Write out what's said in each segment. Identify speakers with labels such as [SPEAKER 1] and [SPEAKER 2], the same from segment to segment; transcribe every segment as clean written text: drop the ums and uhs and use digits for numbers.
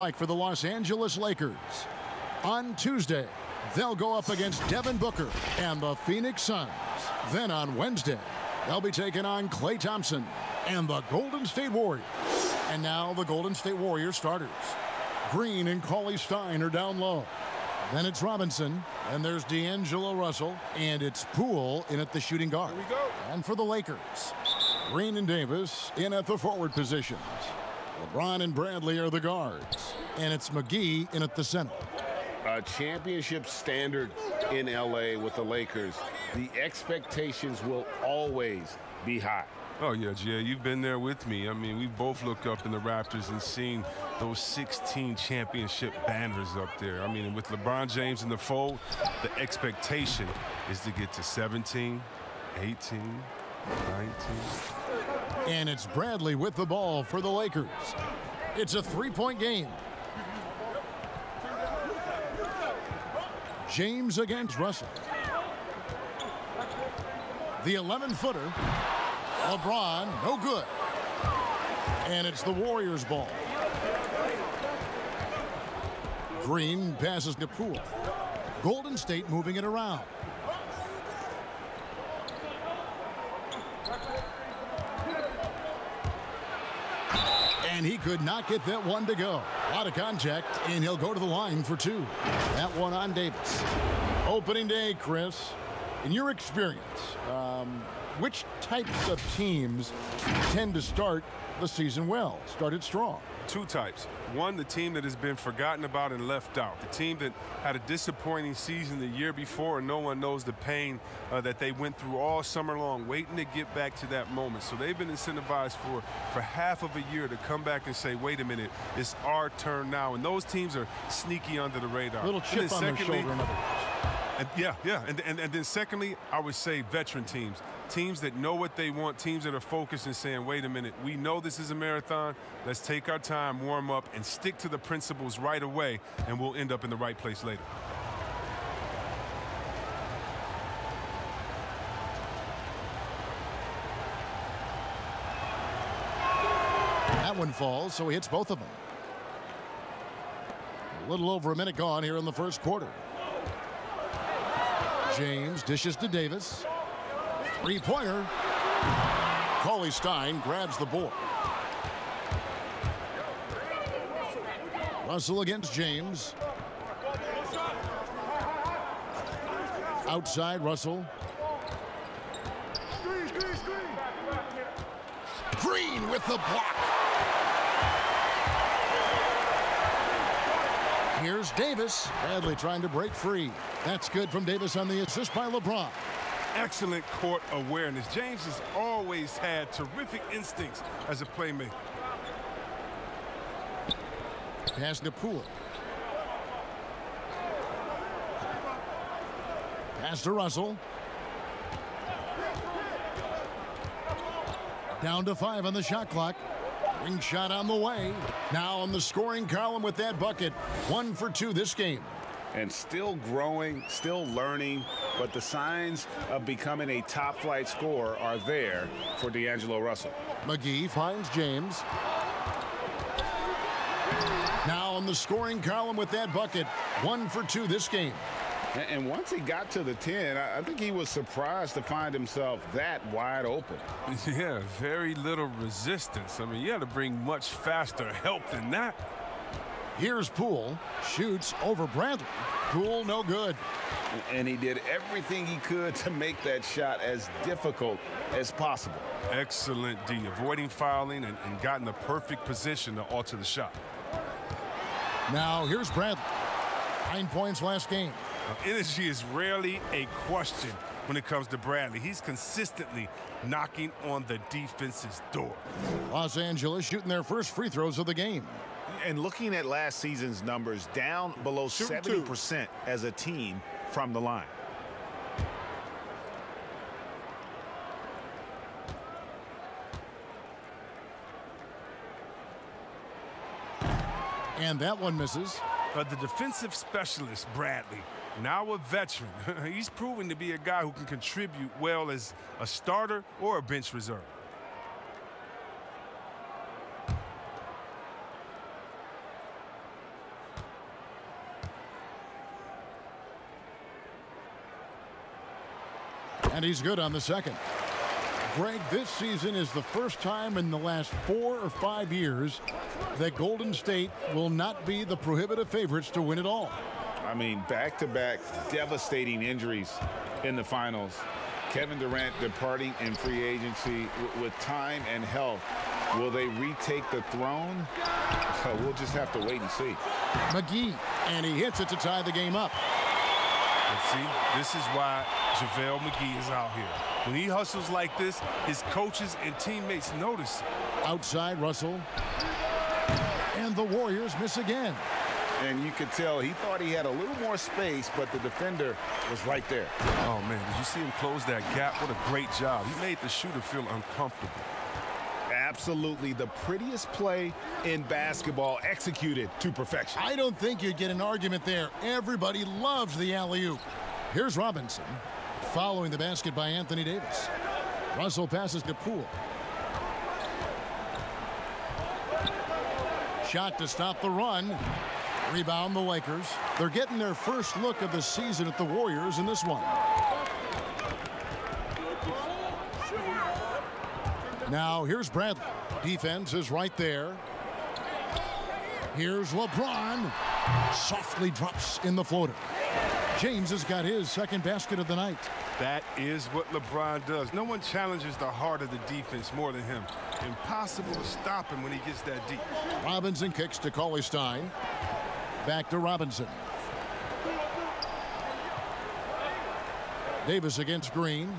[SPEAKER 1] Like for the Los Angeles Lakers. On Tuesday, they'll go up against Devin Booker and the Phoenix Suns. Then on Wednesday, they'll be taking on Klay Thompson and the Golden State Warriors. And now the Golden State Warriors starters. Green and Cauley-Stein are down low. Then it's Robinson, and there's D'Angelo Russell, and it's Poole in at the shooting guard.
[SPEAKER 2] Here we go.
[SPEAKER 1] And for the Lakers, Green and Davis in at the forward positions. LeBron and Bradley are the guards, and it's McGee in at the center.
[SPEAKER 2] A championship standard in L.A. with the Lakers. The expectations will always be high.
[SPEAKER 3] Oh, yeah, Jay, you've been there with me. I mean, we both look up in the Raptors and seen those 16 championship banners up there. I mean, with LeBron James in the fold, the expectation is to get to 17, 18, 19.
[SPEAKER 1] And it's Bradley with the ball for the Lakers. It's a three-point game. James against Russell. The 11-footer. LeBron, no good. And it's the Warriors' ball. Green passes to Poole. Golden State moving it around. And he could not get that one to go. A lot of contact, and he'll go to the line for two. That one on Davis. Opening day, Chris. In your experience, which types of teams tend to start the season well, started strong?
[SPEAKER 3] Two types. One, the team that has been forgotten about and left out. The team that had a disappointing season the year before, and no one knows the pain that they went through all summer long, waiting to get back to that moment. So they've been incentivized for half of a year to come back and say, wait a minute, it's our turn now. And those teams are sneaky under the radar.
[SPEAKER 1] A little chip on their shoulder, in other words.
[SPEAKER 3] And then secondly, I would say veteran teams. Teams that know what they want, teams that are focused and saying, wait a minute, we know this is a marathon. Let's take our time, warm up, and stick to the principles right away, and we'll end up in the right place later.
[SPEAKER 1] That one falls, so he hits both of them. A little over a minute gone here in the first quarter. James dishes to Davis. Three-pointer. Cauley-Stein grabs the board. Russell against James. Outside Russell. Green with the block. Here's Davis. Bradley trying to break free. That's good from Davis on the assist by LeBron.
[SPEAKER 3] Excellent court awareness. James has always had terrific instincts as a playmaker.
[SPEAKER 1] Pass to Poole. Pass to Russell. Down to 5 on the shot clock. Ring shot on the way. Now on the scoring column with that bucket. 1 for 2 this game.
[SPEAKER 2] And still growing, still learning, but the signs of becoming a top-flight scorer are there for D'Angelo Russell.
[SPEAKER 1] McGee finds James. Now on the scoring column with that bucket. 1 for 2 this game.
[SPEAKER 2] And once he got to the 10, I think he was surprised to find himself that wide open.
[SPEAKER 3] Yeah, very little resistance. I mean, you had to bring much faster help than that.
[SPEAKER 1] Here's Poole. Shoots over Bradley. Poole no good.
[SPEAKER 2] And he did everything he could to make that shot as difficult as possible.
[SPEAKER 3] Excellent D, avoiding fouling and got in the perfect position to alter the shot.
[SPEAKER 1] Now here's Bradley. 9 points last game.
[SPEAKER 3] Energy is rarely a question when it comes to Bradley. He's consistently knocking on the defense's door.
[SPEAKER 1] Los Angeles shooting their first free throws of the game.
[SPEAKER 4] And looking at last season's numbers, down below 70% as a team from the line.
[SPEAKER 1] And that one misses.
[SPEAKER 3] The defensive specialist, Bradley, now a veteran. He's proven to be a guy who can contribute well as a starter or a bench reserve.
[SPEAKER 1] And he's good on the second. Greg, this season is the first time in the last 4 or 5 years that Golden State will not be the prohibitive favorites to win it all.
[SPEAKER 4] I mean, back-to-back devastating injuries in the finals. Kevin Durant departing in free agency with time and health. Will they retake the throne? We'll just have to wait and see.
[SPEAKER 1] McGee, and he hits it to tie the game up.
[SPEAKER 3] And see, this is why JaVale McGee is out here. When he hustles like this, his coaches and teammates notice.
[SPEAKER 1] Outside Russell. And the Warriors miss again.
[SPEAKER 4] And you could tell he thought he had a little more space, but the defender was right there.
[SPEAKER 3] Oh, man, did you see him close that gap? What a great job. He made the shooter feel uncomfortable.
[SPEAKER 4] Absolutely the prettiest play in basketball, executed to perfection.
[SPEAKER 1] I don't think you'd get an argument there. Everybody loves the alley-oop. Here's Robinson following the basket by Anthony Davis. Russell passes to Poole. Shot to stop the run. Rebound the Lakers. They're getting their first look of the season at the Warriors in this one. Now here's Bradley. Defense is right there. Here's LeBron. Softly drops in the floater. James has got his second basket of the night.
[SPEAKER 3] That is what LeBron does. No one challenges the heart of the defense more than him. Impossible to stop him when he gets that deep.
[SPEAKER 1] Robinson kicks to Cauley-Stein. Back to Robinson. Davis against Green.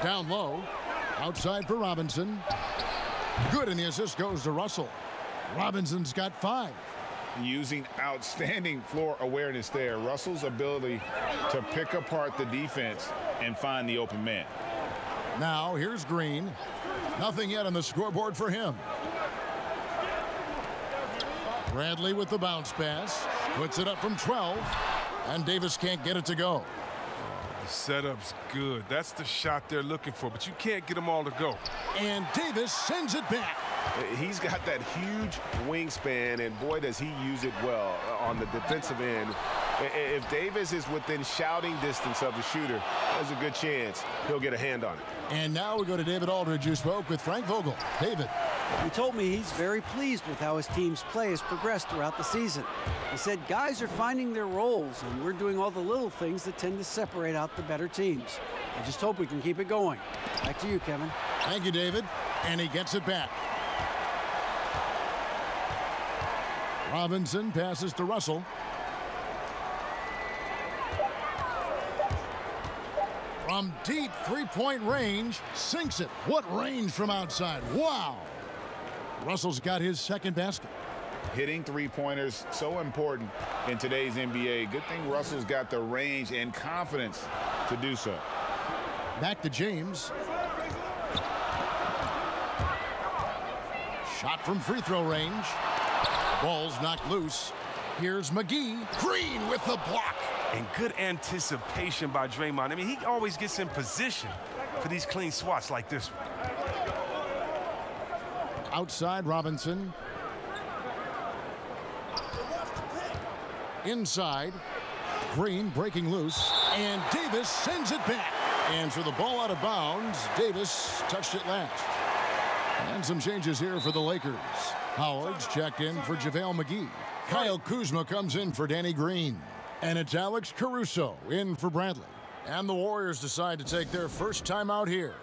[SPEAKER 1] Down low. Outside for Robinson. Good, and the assist goes to Russell. Robinson's got 5.
[SPEAKER 4] Using outstanding floor awareness there. Russell's ability to pick apart the defense and find the open man.
[SPEAKER 1] Now here's Green. Nothing yet on the scoreboard for him. Bradley with the bounce pass. Puts it up from 12. And Davis can't get it to go.
[SPEAKER 3] The setup's good. That's the shot they're looking for, but you can't get them all to go.
[SPEAKER 1] And Davis sends it back.
[SPEAKER 5] He's got that huge wingspan, and boy, does he use it well on the defensive end. If Davis is within shouting distance of the shooter, there's a good chance he'll get a hand on it.
[SPEAKER 1] And now we go to David Aldridge, who spoke with Frank Vogel. David.
[SPEAKER 6] He told me he's very pleased with how his team's play has progressed throughout the season. He said guys are finding their roles, and we're doing all the little things that tend to separate out the better teams. I just hope we can keep it going. Back to you, Kevin.
[SPEAKER 1] Thank you, David. And he gets it back. Robinson passes to Russell. From deep three-point range, sinks it. What range from outside. Wow. Russell's got his second basket.
[SPEAKER 4] Hitting three-pointers, so important in today's NBA. Good thing Russell's got the range and confidence to do so.
[SPEAKER 1] Back to James. Shot from free throw range. Ball's knocked loose. Here's McGee. Green with the block.
[SPEAKER 3] And good anticipation by Draymond. I mean, he always gets in position for these clean swats like this one.
[SPEAKER 1] Outside Robinson. Inside. Green breaking loose. And Davis sends it back. And so the ball out of bounds. Davis touched it last. And some changes here for the Lakers. Howard's checked in for JaVale McGee. Kyle Kuzma comes in for Danny Green. And it's Alex Caruso in for Bradley. And the Warriors decide to take their first time out here.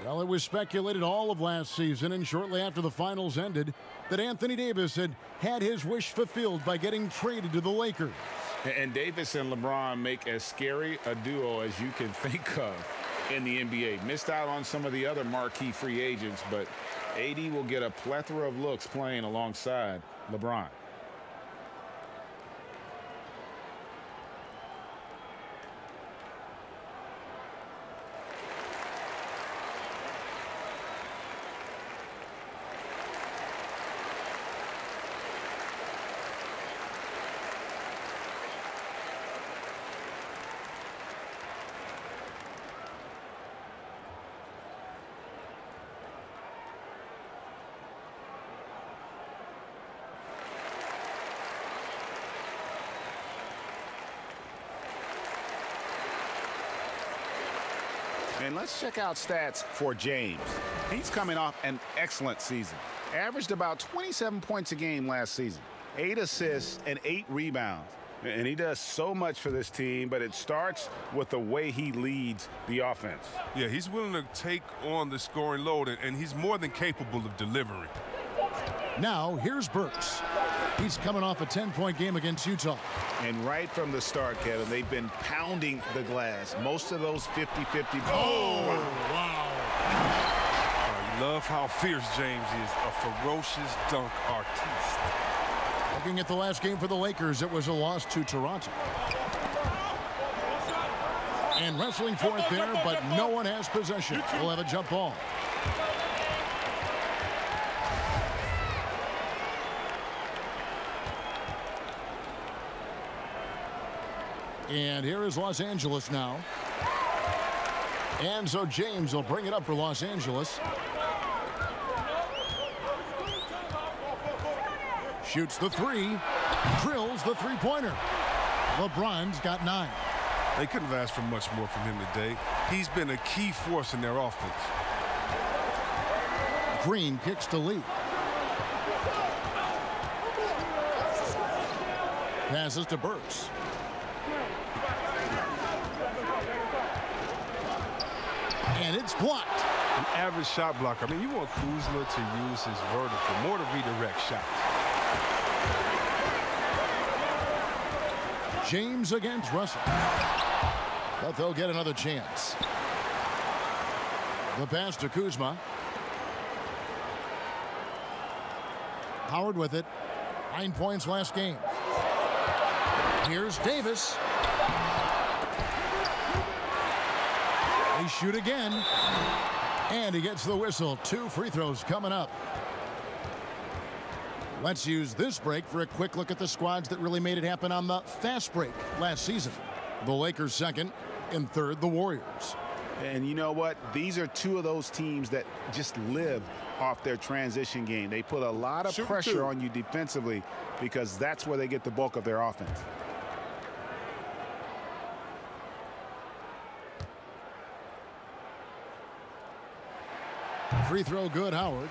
[SPEAKER 1] Well, it was speculated all of last season and shortly after the finals ended that Anthony Davis had his wish fulfilled by getting traded to the Lakers.
[SPEAKER 4] And Davis and LeBron make as scary a duo as you can think of in the NBA. Missed out on some of the other marquee free agents, but AD will get a plethora of looks playing alongside LeBron. And let's check out stats for James. He's coming off an excellent season. Averaged about 27 points a game last season. 8 assists and 8 rebounds.
[SPEAKER 2] And he does so much for this team, but it starts with the way he leads the offense.
[SPEAKER 3] Yeah, he's willing to take on the scoring load, and he's more than capable of delivering.
[SPEAKER 1] Now, here's Burks. He's coming off a 10-point game against Utah.
[SPEAKER 4] And right from the start, Kevin, they've been pounding the glass. Most of those 50-50 balls.
[SPEAKER 1] Oh, wow.
[SPEAKER 3] You love how fierce James is, a ferocious dunk artiste.
[SPEAKER 1] Looking at the last game for the Lakers, it was a loss to Toronto. And wrestling for it there, but no one has possession. We'll have a jump ball. And here is Los Angeles now. And so James will bring it up for Los Angeles. Shoots the three. Drills the three-pointer. LeBron's got 9.
[SPEAKER 3] They couldn't have asked for much more from him today. He's been a key force in their offense.
[SPEAKER 1] Green kicks to Lee. Passes to Burks. And it's blocked.
[SPEAKER 3] An average shot blocker. I mean, you want Kuzma to use his vertical more to redirect shots.
[SPEAKER 1] James against Russell. But they'll get another chance. The pass to Kuzma. Howard with it. 9 points last game. Here's Davis. They shoot again. And he gets the whistle. 2 free throws coming up. Let's use this break for a quick look at the squads that really made it happen on the fast break last season. The Lakers second, and third, the Warriors.
[SPEAKER 4] And you know what? These are 2 of those teams that just live off their transition game. They put a lot of pressure on you defensively because that's where they get the bulk of their offense.
[SPEAKER 1] Free throw good, Howard.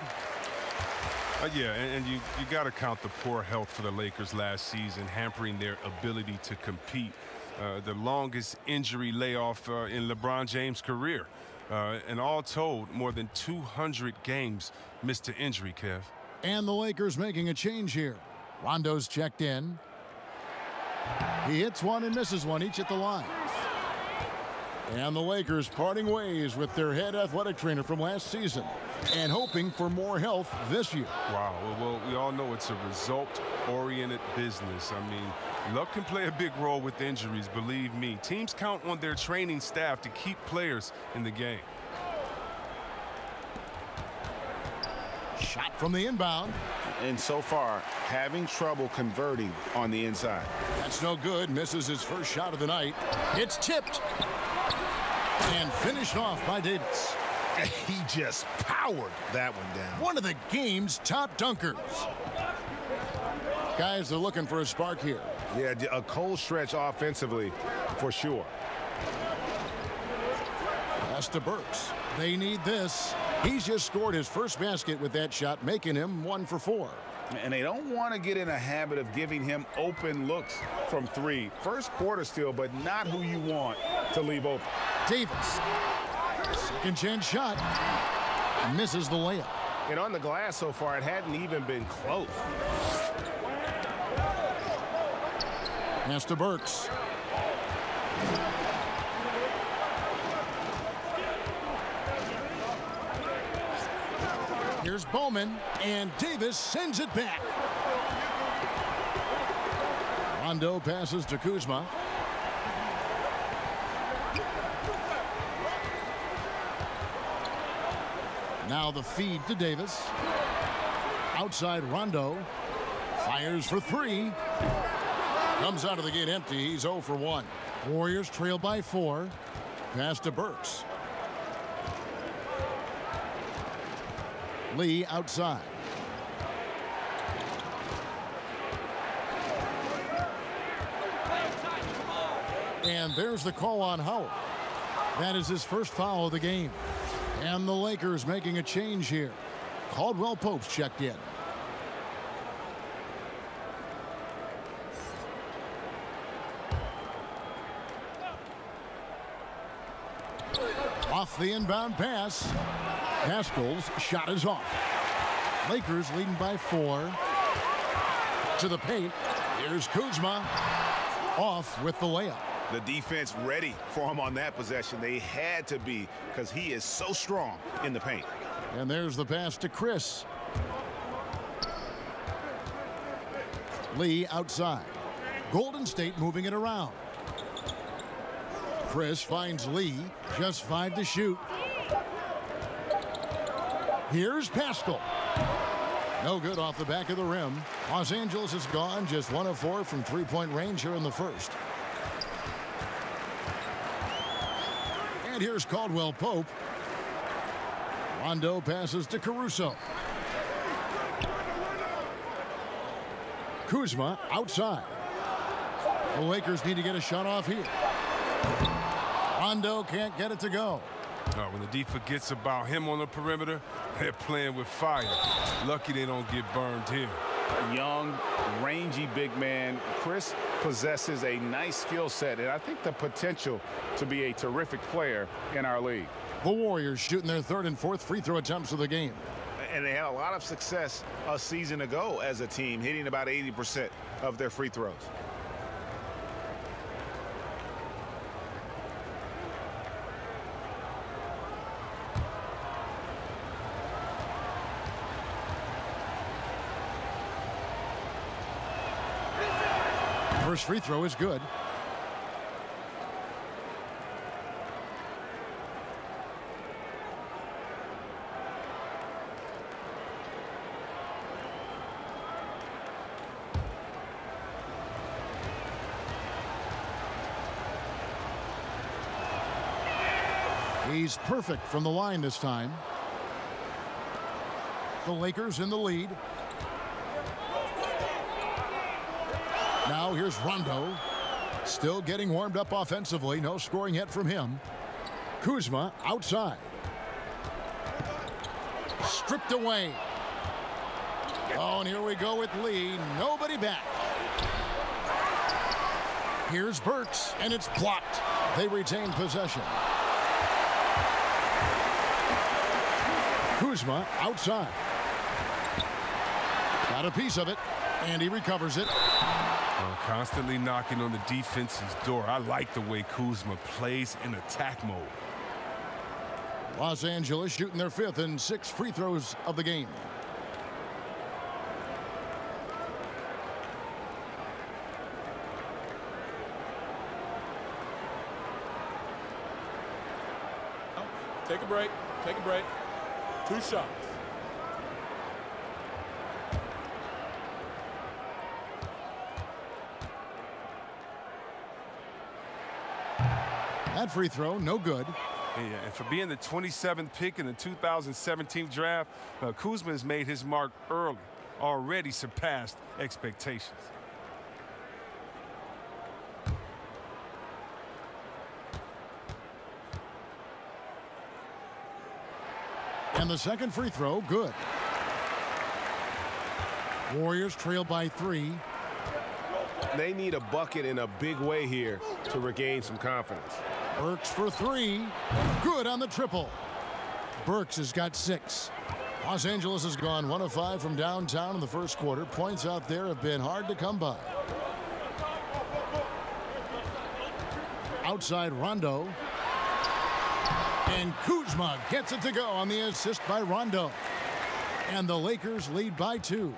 [SPEAKER 3] Yeah, and you got to count the poor health for the Lakers last season, hampering their ability to compete. The longest injury layoff in LeBron James' career. And all told, more than 200 games missed to injury, Kev.
[SPEAKER 1] And the Lakers making a change here. Rondo's checked in. He hits one and misses one, each at the line. And the Lakers parting ways with their head athletic trainer from last season and hoping for more health this year.
[SPEAKER 3] Wow. Well, we all know it's a result-oriented business. I mean, luck can play a big role with injuries, believe me. Teams count on their training staff to keep players in the game.
[SPEAKER 1] Shot from the inbound.
[SPEAKER 4] And so far, having trouble converting on the inside.
[SPEAKER 1] That's no good. Misses his first shot of the night. It's tipped. And finished off by Davis.
[SPEAKER 4] He just powered that one down.
[SPEAKER 1] One of the game's top dunkers. Guys are looking for a spark here.
[SPEAKER 2] Yeah, a cold stretch offensively for sure.
[SPEAKER 1] Pass to Burks. They need this. He's just scored his first basket with that shot, making him 1 for 4.
[SPEAKER 2] And they don't want to get in a habit of giving him open looks from 3. First quarter still, but not who you want to leave open.
[SPEAKER 1] Davis. Second chance shot. Misses the layup.
[SPEAKER 2] And on the glass so far, it hadn't even been close.
[SPEAKER 1] Pass to Burks. Here's Bowman, and Davis sends it back. Rondo passes to Kuzma. Now the feed to Davis. Outside Rondo. Fires for 3. Comes out of the gate empty. He's 0 for 1. Warriors trail by 4. Pass to Burks. Lee outside. And there's the call on Howard. That is his first foul of the game. And the Lakers making a change here. Caldwell Pope's checked in. Off the inbound pass. Haskell's shot is off. Lakers leading by 4. To the paint. Here's Kuzma. Off with the layup.
[SPEAKER 5] The defense ready for him on that possession. They had to be, because he is so strong in the paint.
[SPEAKER 1] And there's the pass to Chris. Lee outside. Golden State moving it around. Chris finds Lee. Just 5 to shoot. Here's Pascal. No good off the back of the rim. Los Angeles is gone. Just 1 of 4 from three-point range here in the first. And here's Caldwell Pope. Rondo passes to Caruso. Kuzma outside. The Lakers need to get a shot off here. Rondo can't get it to go.
[SPEAKER 3] When the D forgets about him on the perimeter, they're playing with fire. Lucky they don't get burned here.
[SPEAKER 2] A young, rangy big man. Chris possesses a nice skill set, and I think the potential to be a terrific player in our league.
[SPEAKER 1] The Warriors shooting their 3rd and 4th free throw attempts of the game.
[SPEAKER 5] And they had a lot of success a season ago as a team, hitting about 80% of their free throws.
[SPEAKER 1] First free throw is good. He's perfect from the line this time. The Lakers in the lead. Now here's Rondo. Still getting warmed up offensively. No scoring yet from him. Kuzma outside. Stripped away. Oh, and here we go with Lee. Nobody back. Here's Burks, and it's blocked. They retain possession. Kuzma outside. Got a piece of it, and he recovers it.
[SPEAKER 3] Constantly knocking on the defense's door. I like the way Kuzma plays in attack mode.
[SPEAKER 1] Los Angeles shooting their 5th and 6th free throws of the game.
[SPEAKER 7] Take a break. Take a break. 2 shots.
[SPEAKER 1] That free throw, no good.
[SPEAKER 3] Yeah, and for being the 27th pick in the 2017 draft, Kuzma has made his mark early, already surpassed expectations.
[SPEAKER 1] And the second free throw, good. Warriors trail by 3.
[SPEAKER 5] They need a bucket in a big way here to regain some confidence.
[SPEAKER 1] Burks for 3. Good on the triple. Burks has got 6. Los Angeles has gone 1 of 5 from downtown in the first quarter. Points out there have been hard to come by. Outside Rondo. And Kuzma gets it to go on the assist by Rondo. And the Lakers lead by 2.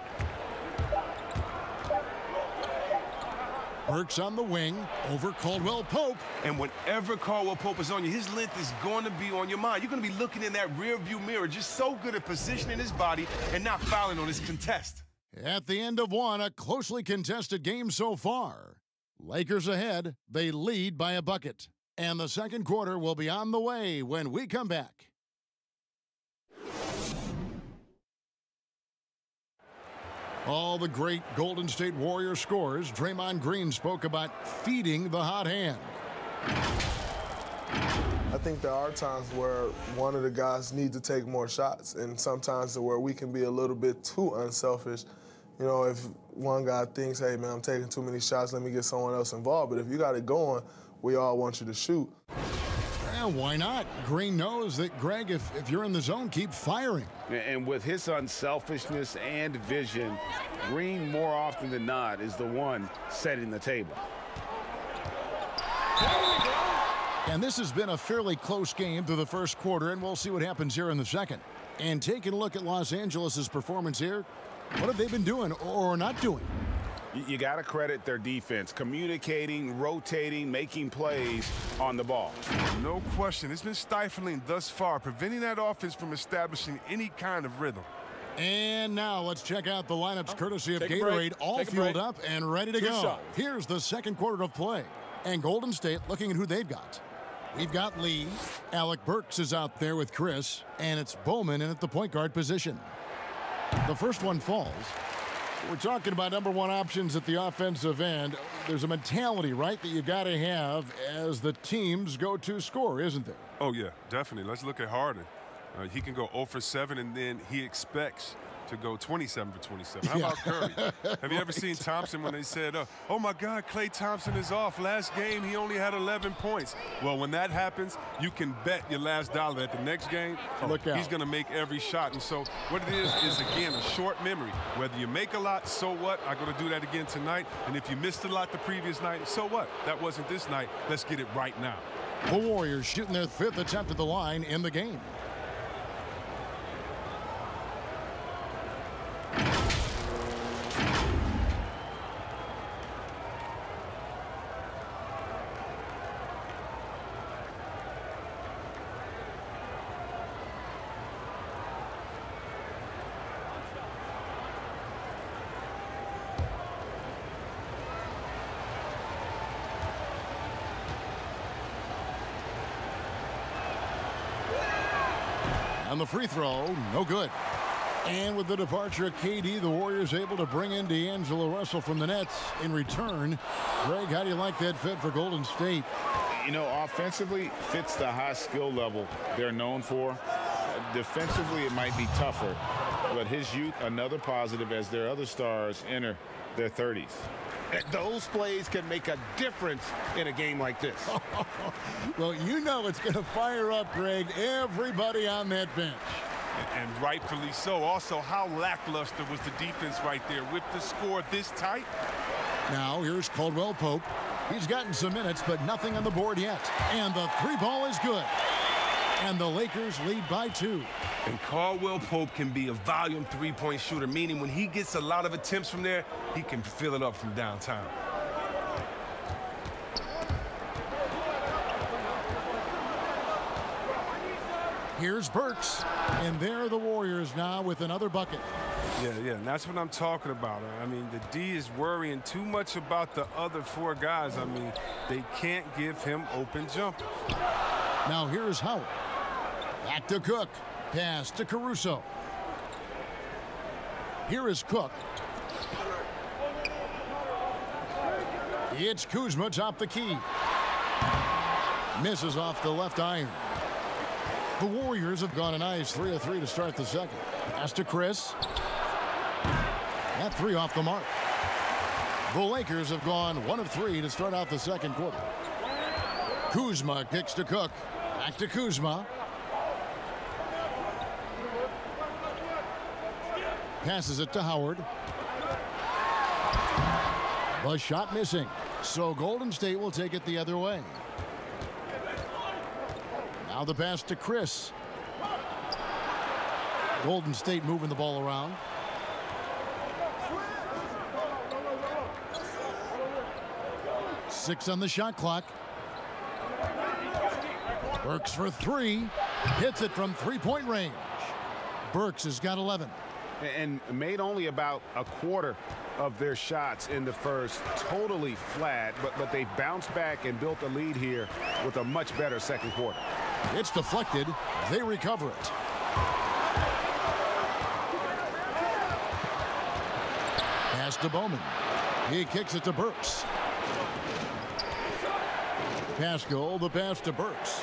[SPEAKER 1] Burks on the wing over Caldwell Pope.
[SPEAKER 3] And whenever Caldwell Pope is on you, his length is going to be on your mind. You're going to be looking in that rearview mirror, just so good at positioning his body and not fouling on his contest.
[SPEAKER 1] At the end of 1, a closely contested game so far. Lakers ahead. They lead by a bucket. And the second quarter will be on the way when we come back. All the great Golden State Warriors scorers, Draymond Green spoke about feeding the hot hand.
[SPEAKER 5] I
[SPEAKER 8] think there are times where one of the guys needs to take more shots, and sometimes where we can be a little bit too unselfish. You know, if one guy thinks, hey, man, I'm taking too many shots, let me get someone else involved. But if you got it going, we all want you to shoot.
[SPEAKER 1] Yeah, why not? Green knows that, Greg, if you're in the zone, keep firing.
[SPEAKER 4] And with his unselfishness and vision, Green, more often than not, is the one setting the table.
[SPEAKER 1] And this has been a fairly close game through the first quarter, and we'll see what happens here in the second. And taking a look at Los Angeles' performance here, what have they been doing or not doing?
[SPEAKER 4] You got to credit their defense, communicating, rotating, making plays on the ball.
[SPEAKER 3] No question. It's been stifling thus far, preventing that offense from establishing any kind of rhythm.
[SPEAKER 1] And now let's check out the lineups courtesy of
[SPEAKER 7] Take a
[SPEAKER 1] Gatorade,
[SPEAKER 7] break.
[SPEAKER 1] all
[SPEAKER 7] Take a
[SPEAKER 1] fueled
[SPEAKER 7] break.
[SPEAKER 1] up and ready to
[SPEAKER 7] Good
[SPEAKER 1] go.
[SPEAKER 7] shot.
[SPEAKER 1] Here's the second quarter of play. And Golden State looking at who they've got. We've got Lee. Alec Burks is out there with Chris. And it's Bowman in at the point guard position. The first one falls. We're talking about number one options at the offensive end. There's a mentality, right, that you've got to have as the teams go to score, isn't there?
[SPEAKER 3] Oh, yeah, definitely. Let's look at Harden. He can go 0 for 7, and then he expects to go 27 for 27. How about Curry? Have you ever seen Thompson when they said, oh, my God, Klay Thompson is off. Last game, he only had 11 points. Well, when that happens, you can bet your last dollar that the next game, he's going to make every shot. And so what it is, again, a short memory. Whether you make a lot, so what? I'm going to do that again tonight. And if you missed a lot the previous night, so what? That wasn't this night. Let's get it right now.
[SPEAKER 1] The Warriors shooting their fifth attempt at the line in the game. And the free throw, no good. And with the departure of KD, the Warriors able to bring in D'Angelo Russell from the Nets in return. Greg, how do you like that fit for Golden State?
[SPEAKER 4] You know, offensively, fits the high skill level they're known for. Defensively, it might be tougher. But his youth, another positive as their other stars enter their 30s. Those plays can make a difference in a game like this.
[SPEAKER 1] Well, you know it's going to fire up, Greg, everybody on that bench.
[SPEAKER 3] And rightfully so. Also, how lackluster was the defense right there with the score this tight?
[SPEAKER 1] Now, here's Caldwell Pope. He's gotten some minutes, but nothing on the board yet. And the three ball is good. And the Lakers lead by 2.
[SPEAKER 7] And Caldwell Pope can be a volume three-point shooter, meaning when he gets a lot of attempts from there, he can fill it up from downtown.
[SPEAKER 1] Here's Burks. And there are the Warriors now with another bucket.
[SPEAKER 3] Yeah, and that's what I'm talking about. I mean, the D is worrying too much about the other 4 guys. I mean, they can't give him open jumpers.
[SPEAKER 1] Now here's Howard. Back to Cook. Pass to Caruso. Here is Cook. It's Kuzma top the key. Misses off the left iron. The Warriors have gone a nice 3 of 3 to start the second. Pass to Chris. That 3 off the mark. The Lakers have gone 1 of 3 to start out the second quarter. Kuzma kicks to Cook. Back to Kuzma. Passes it to Howard. The shot missing. So Golden State will take it the other way. Now the pass to Chris. Golden State moving the ball around. Six on the shot clock. Burks for 3. Hits it from three-point range. Burks has got 11.
[SPEAKER 4] And made only about a quarter of their shots in the first. Totally flat, but they bounced back and built a lead here with a much better second quarter.
[SPEAKER 1] It's deflected. They recover it. Pass to Bowman. He kicks it to Burks. Pascal, the pass to Burks.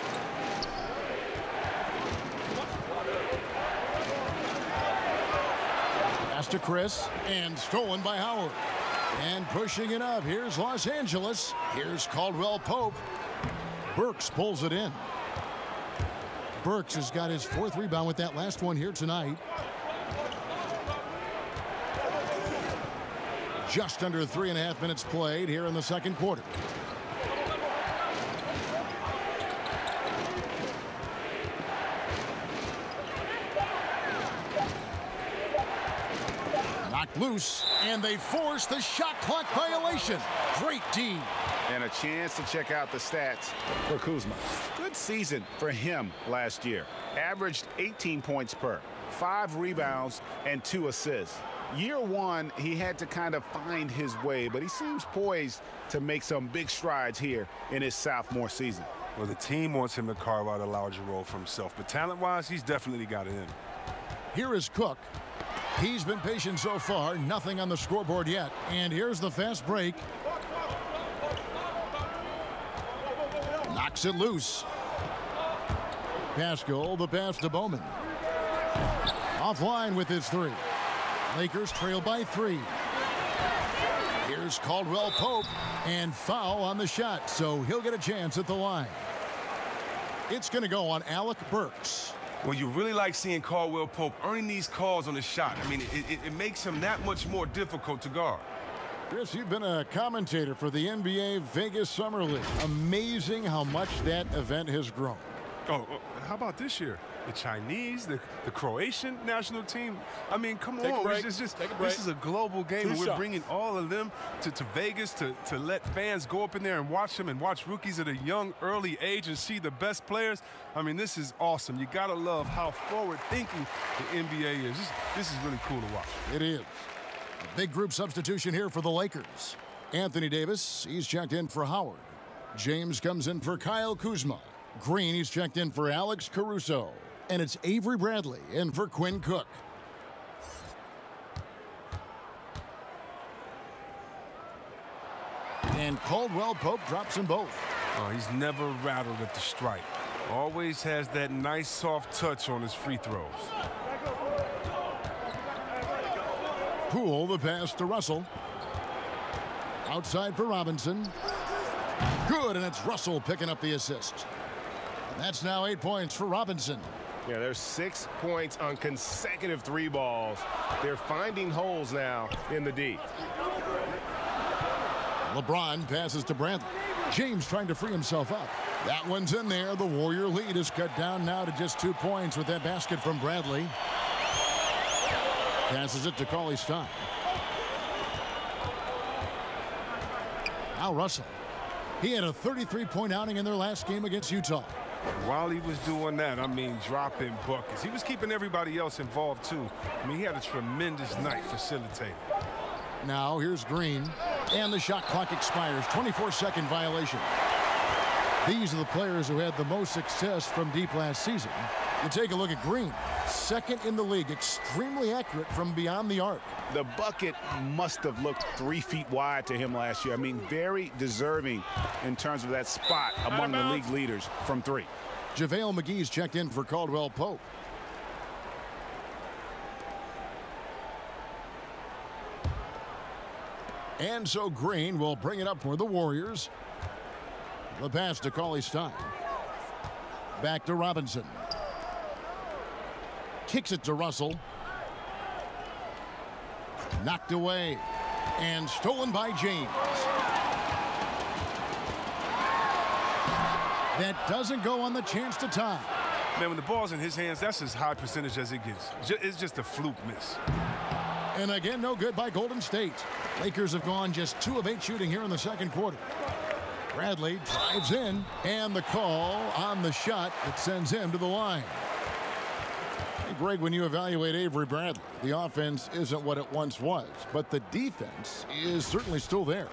[SPEAKER 1] Pass to Chris, and stolen by Howard. And pushing it up, here's Los Angeles. Here's Caldwell Pope. Burks pulls it in. Burks has got his 4th rebound with that last one here tonight. Just under 3.5 minutes played here in the second quarter. Knocked loose, and they force the shot clock violation. Great D.
[SPEAKER 4] And a chance to check out the stats for Kuzma. Good season for him last year. Averaged 18 points per, 5 rebounds, and 2 assists. Year one, he had to kind of find his way, but he seems poised to make some big strides here in his sophomore season.
[SPEAKER 3] Well, the team wants him to carve out a larger role for himself, but talent-wise, he's definitely got it in him.
[SPEAKER 1] Here is Cook. He's been patient so far, nothing on the scoreboard yet. And here's the fast break. Knocks it loose. Pascal, the pass to Bowman. Offline with his 3. Lakers trail by 3. Here's Caldwell Pope, and foul on the shot, so he'll get a chance at the line. It's going to go on Alec Burks.
[SPEAKER 7] Well, you really like seeing Caldwell Pope earning these calls on the shot. I mean, it makes him that much more difficult to guard.
[SPEAKER 1] Chris, you've been a commentator for the NBA Vegas Summer League. Amazing how much that event has grown.
[SPEAKER 3] Oh, how about this year? The Chinese, the Croatian national team. I mean, come on. This is a global game. And we're bringing all of them to Vegas to let fans go up in there and watch them and watch rookies at a young, early age and see the best players. I mean, this is awesome. You got to love how forward-thinking the NBA is. This is really cool to watch.
[SPEAKER 1] It is. A big group substitution here for the Lakers. Anthony Davis, he's checked in for Howard. James comes in for Kyle Kuzma. Green, he's checked in for Alex Caruso. And it's Avery Bradley in for Quinn Cook. And Caldwell Pope drops them both.
[SPEAKER 3] Oh, he's never rattled at the strike. Always has that nice soft touch on his free throws.
[SPEAKER 1] Poole, the pass to Russell. Outside for Robinson. Good, and it's Russell picking up the assist. And that's now 8 points for Robinson.
[SPEAKER 5] Yeah, there's 6 points on consecutive 3 balls. They're finding holes now in the D.
[SPEAKER 1] LeBron passes to Bradley. James trying to free himself up. That one's in there. The Warrior lead is cut down now to just 2 points with that basket from Bradley. Passes it to Cauley-Stein. Now Russell. He had a 33-point outing in their last game against Utah.
[SPEAKER 3] While he was doing that, I mean, dropping buckets. He was keeping everybody else involved, too. I mean, he had a tremendous night facilitating.
[SPEAKER 1] Now here's Green, and the shot clock expires. 24-second violation. These are the players who had the most success from deep last season. You take a look at Green, second in the league, extremely accurate from beyond the arc.
[SPEAKER 4] The bucket must have looked 3 feet wide to him last year. I mean, very deserving in terms of that spot among the league leaders from 3.
[SPEAKER 1] JaVale McGee's checked in for Caldwell Pope. And so Green will bring it up for the Warriors. The pass to Cauley-Stein. Back to Robinson. Kicks it to Russell. Knocked away. And stolen by James. That doesn't go on the chance to tie.
[SPEAKER 3] Man, when the ball's in his hands, that's as high percentage as it gets. It's just a fluke miss.
[SPEAKER 1] And again, no good by Golden State. Lakers have gone just 2 of 8 shooting here in the second quarter. Bradley drives in, and the call on the shot that sends him to the line. Hey, Greg, when you evaluate Avery Bradley, the offense isn't what it once was, but the defense is certainly still there.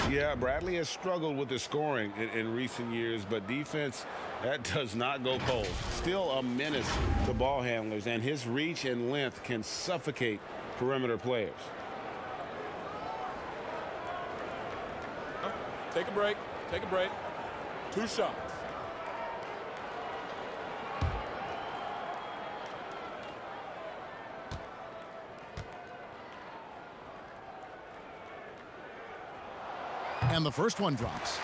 [SPEAKER 4] Yeah, Bradley has struggled with the scoring in recent years, but defense, that does not go cold. Still a menace to ball handlers, and his reach and length can suffocate perimeter players.
[SPEAKER 9] Take a break. Take a break. 2 shots.
[SPEAKER 1] And the first one drops.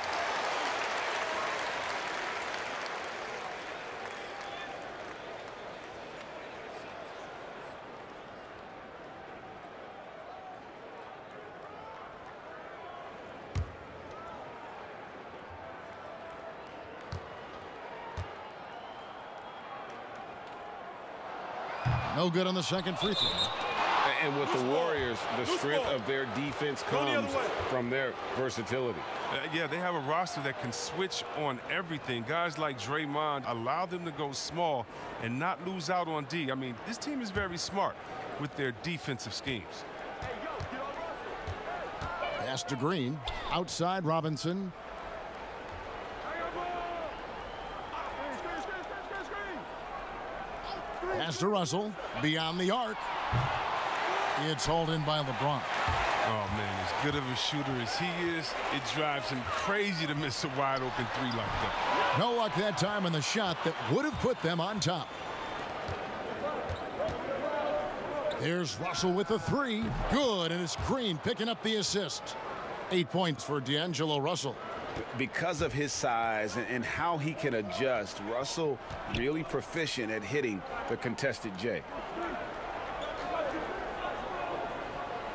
[SPEAKER 1] No good on the second free throw.
[SPEAKER 4] And with the Warriors, the strength of their defense comes from their versatility.
[SPEAKER 3] Yeah, they have a roster that can switch on everything. Guys like Draymond allow them to go small and not lose out on D. I mean, this team is very smart with their defensive schemes.
[SPEAKER 1] Pass to Green. Outside Robinson. Pass to Russell. Beyond the arc. It's hauled in by LeBron.
[SPEAKER 3] Oh, man, as good of a shooter as he is, it drives him crazy to miss a wide-open three like that.
[SPEAKER 1] No luck that time on the shot that would have put them on top. Here's Russell with the three. Good, and it's Green picking up the assist. 8 points for D'Angelo Russell.
[SPEAKER 4] Because of his size and how he can adjust, Russell really proficient at hitting the contested J.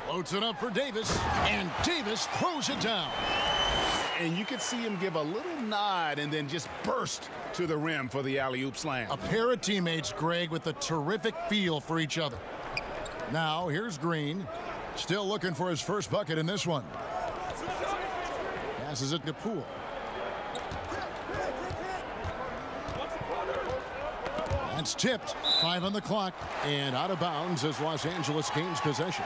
[SPEAKER 1] Floats it up for Davis, and Davis throws it down.
[SPEAKER 4] And you can see him give a little nod and then just burst to the rim for the alley-oop slam.
[SPEAKER 1] A pair of teammates, Greg, with a terrific feel for each other. Now, here's Green. Still looking for his first bucket in this one. Passes it to Poole. That's tipped. 5 on the clock. And out of bounds as Los Angeles gains possession.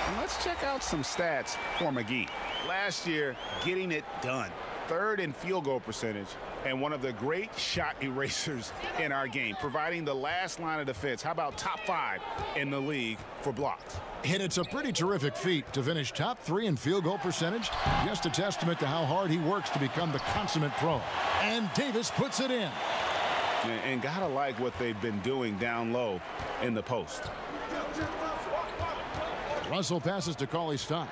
[SPEAKER 4] And let's check out some stats for McGee. Last year, getting it done. 3rd in field goal percentage and one of the great shot erasers in our game, providing the last line of defense. How about top 5 in the league for blocks?
[SPEAKER 1] And it's a pretty terrific feat to finish top 3 in field goal percentage. Just a testament to how hard he works to become the consummate pro. And Davis puts it in.
[SPEAKER 4] And gotta like what they've been doing down low in the post.
[SPEAKER 1] Russell passes to Cauley-Stein.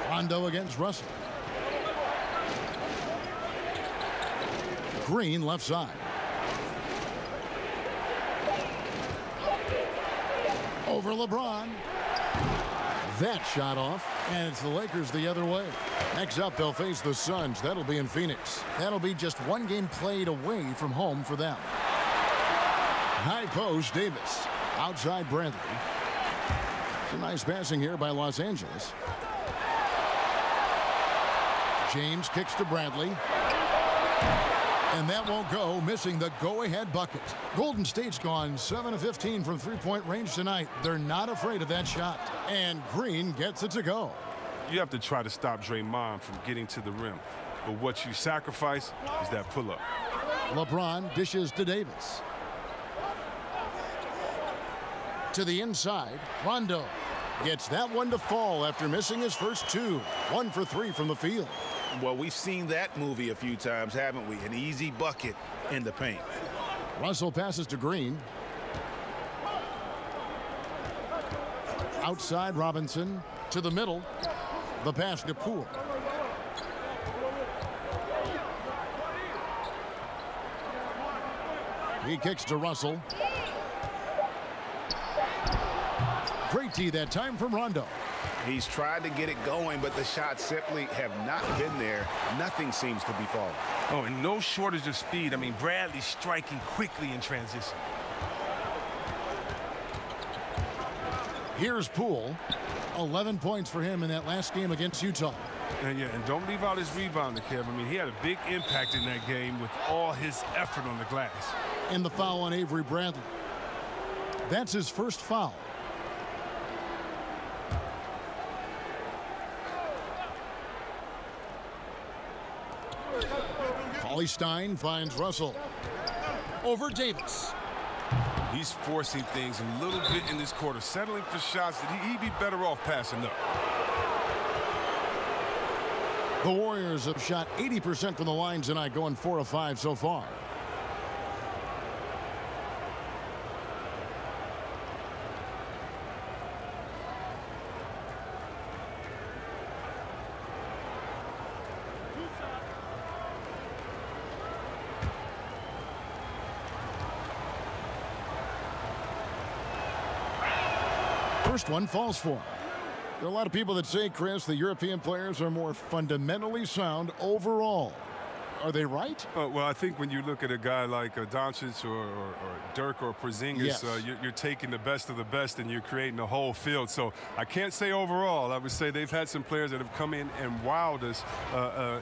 [SPEAKER 1] Rondo against Russell. Green left side. Over LeBron. That shot off, and it's the Lakers the other way. Next up, they'll face the Suns. That'll be in Phoenix. That'll be just one game played away from home for them. High post, Davis. Outside Bradley. Some nice passing here by Los Angeles. James kicks to Bradley. And that won't go, missing the go-ahead bucket. Golden State's gone 7 of 15 from three-point range tonight. They're not afraid of that shot. And Green gets it to go.
[SPEAKER 3] You have to try to stop Draymond from getting to the rim. But what you sacrifice is that pull-up.
[SPEAKER 1] LeBron dishes to Davis. To the inside, Rondo gets that one to fall after missing his first 2. 1 for 3 from the field.
[SPEAKER 4] Well, we've seen that movie a few times, haven't we? An easy bucket in the paint.
[SPEAKER 1] Russell passes to Green. Outside Robinson to the middle. The pass to Poole. He kicks to Russell. Great tee that time from Rondo.
[SPEAKER 4] He's tried to get it going, but the shots simply have not been there. Nothing seems to be falling.
[SPEAKER 3] Oh, and no shortage of speed. I mean, Bradley's striking quickly in transition.
[SPEAKER 1] Here's Poole. 11 points for him in that last game against Utah.
[SPEAKER 3] And don't leave out his rebounder, Kev. I mean, he had a big impact in that game with all his effort on the glass.
[SPEAKER 1] And the foul on Avery Bradley. That's his first foul. Cauley-Stein finds Russell. Over Davis.
[SPEAKER 3] He's forcing things a little bit in this quarter, settling for shots that he'd be better off passing up.
[SPEAKER 1] The Warriors have shot 80% from the line tonight, going 4 of 5 so far. First one falls for him. There are a lot of people that say, Chris, the European players are more fundamentally sound overall. Are they right?
[SPEAKER 3] Well, I think when you look at a guy like Doncic or Dirk or Porzingis,
[SPEAKER 1] yes.
[SPEAKER 3] You're taking the best of the best and you're creating a whole field. So I can't say overall. I would say they've had some players that have come in and wowed us,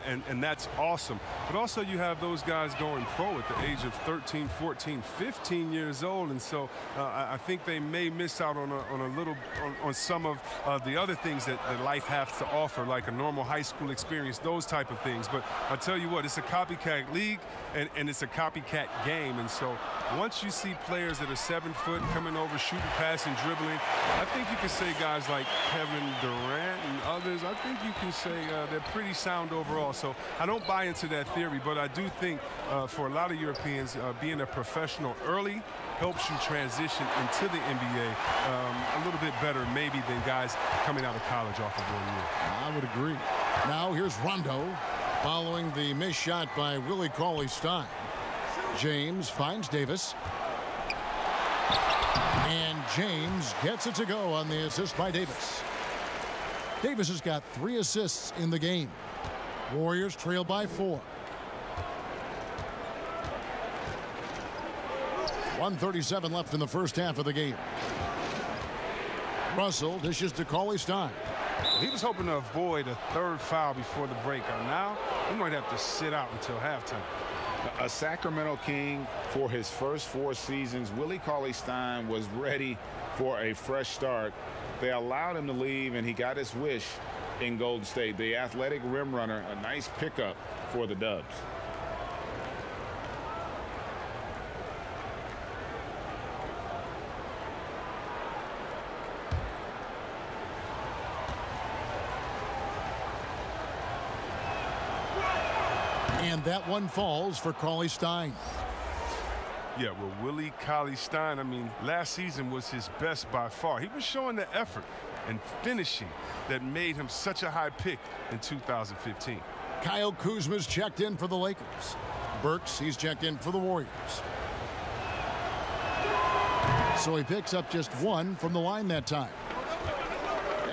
[SPEAKER 3] and that's awesome. But also you have those guys going pro at the age of 13, 14, 15 years old, and so I think they may miss out on some of the other things that life has to offer, like a normal high school experience, those type of things. But I tell you what, it's a copycat league and it's a copycat game, and so once you see players that are 7 foot coming over, shooting, passing, dribbling, I think you can say guys like Kevin Durant and others, I think you can say they're pretty sound overall. So I don't buy into that theory, but I do think for a lot of Europeans, being a professional early helps you transition into the NBA a little bit better maybe than guys coming out of college off of 1 year.
[SPEAKER 1] I would agree. Now here's Rondo following the missed shot by Willie Cauley-Stein. James finds Davis. And James gets it to go on the assist by Davis. Davis has got 3 assists in the game. Warriors trail by 4. 1:37 left in the first half of the game. Russell dishes to Cauley-Stein.
[SPEAKER 3] He was hoping to avoid a 3rd foul before the break. Now he might have to sit out until halftime.
[SPEAKER 4] A Sacramento King for his first 4 seasons, Willie Cauley-Stein was ready for a fresh start. They allowed him to leave, and he got his wish in Golden State. The athletic rim runner, a nice pickup for the Dubs.
[SPEAKER 1] And that one falls for Cauley-Stein.
[SPEAKER 3] Yeah, well, Willie Cauley-Stein, I mean, last season was his best by far. He was showing the effort and finishing that made him such a high pick in 2015.
[SPEAKER 1] Kyle Kuzma's checked in for the Lakers. Burks, he's checked in for the Warriors. So he picks up just 1 from the line that time.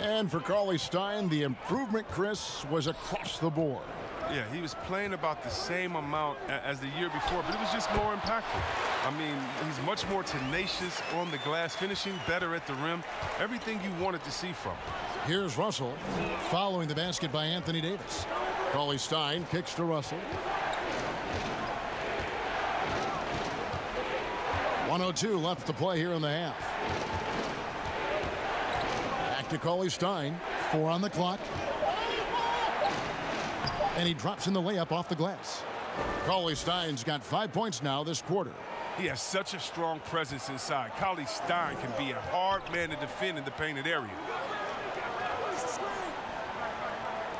[SPEAKER 1] And for Cauley-Stein, the improvement, Chris, was across the board.
[SPEAKER 3] Yeah, he was playing about the same amount as the year before, but it was just more impactful. I mean, he's much more tenacious on the glass, finishing better at the rim. Everything you wanted to see from him.
[SPEAKER 1] Here's Russell following the basket by Anthony Davis. Cauley-Stein kicks to Russell. 1:02 left to play here in the half. Back to Cauley-Stein. 4 on the clock. And he drops in the layup off the glass. Cauley-Stein's got 5 points now this quarter.
[SPEAKER 3] He has such a strong presence inside. Cauley-Stein can be a hard man to defend in the painted area.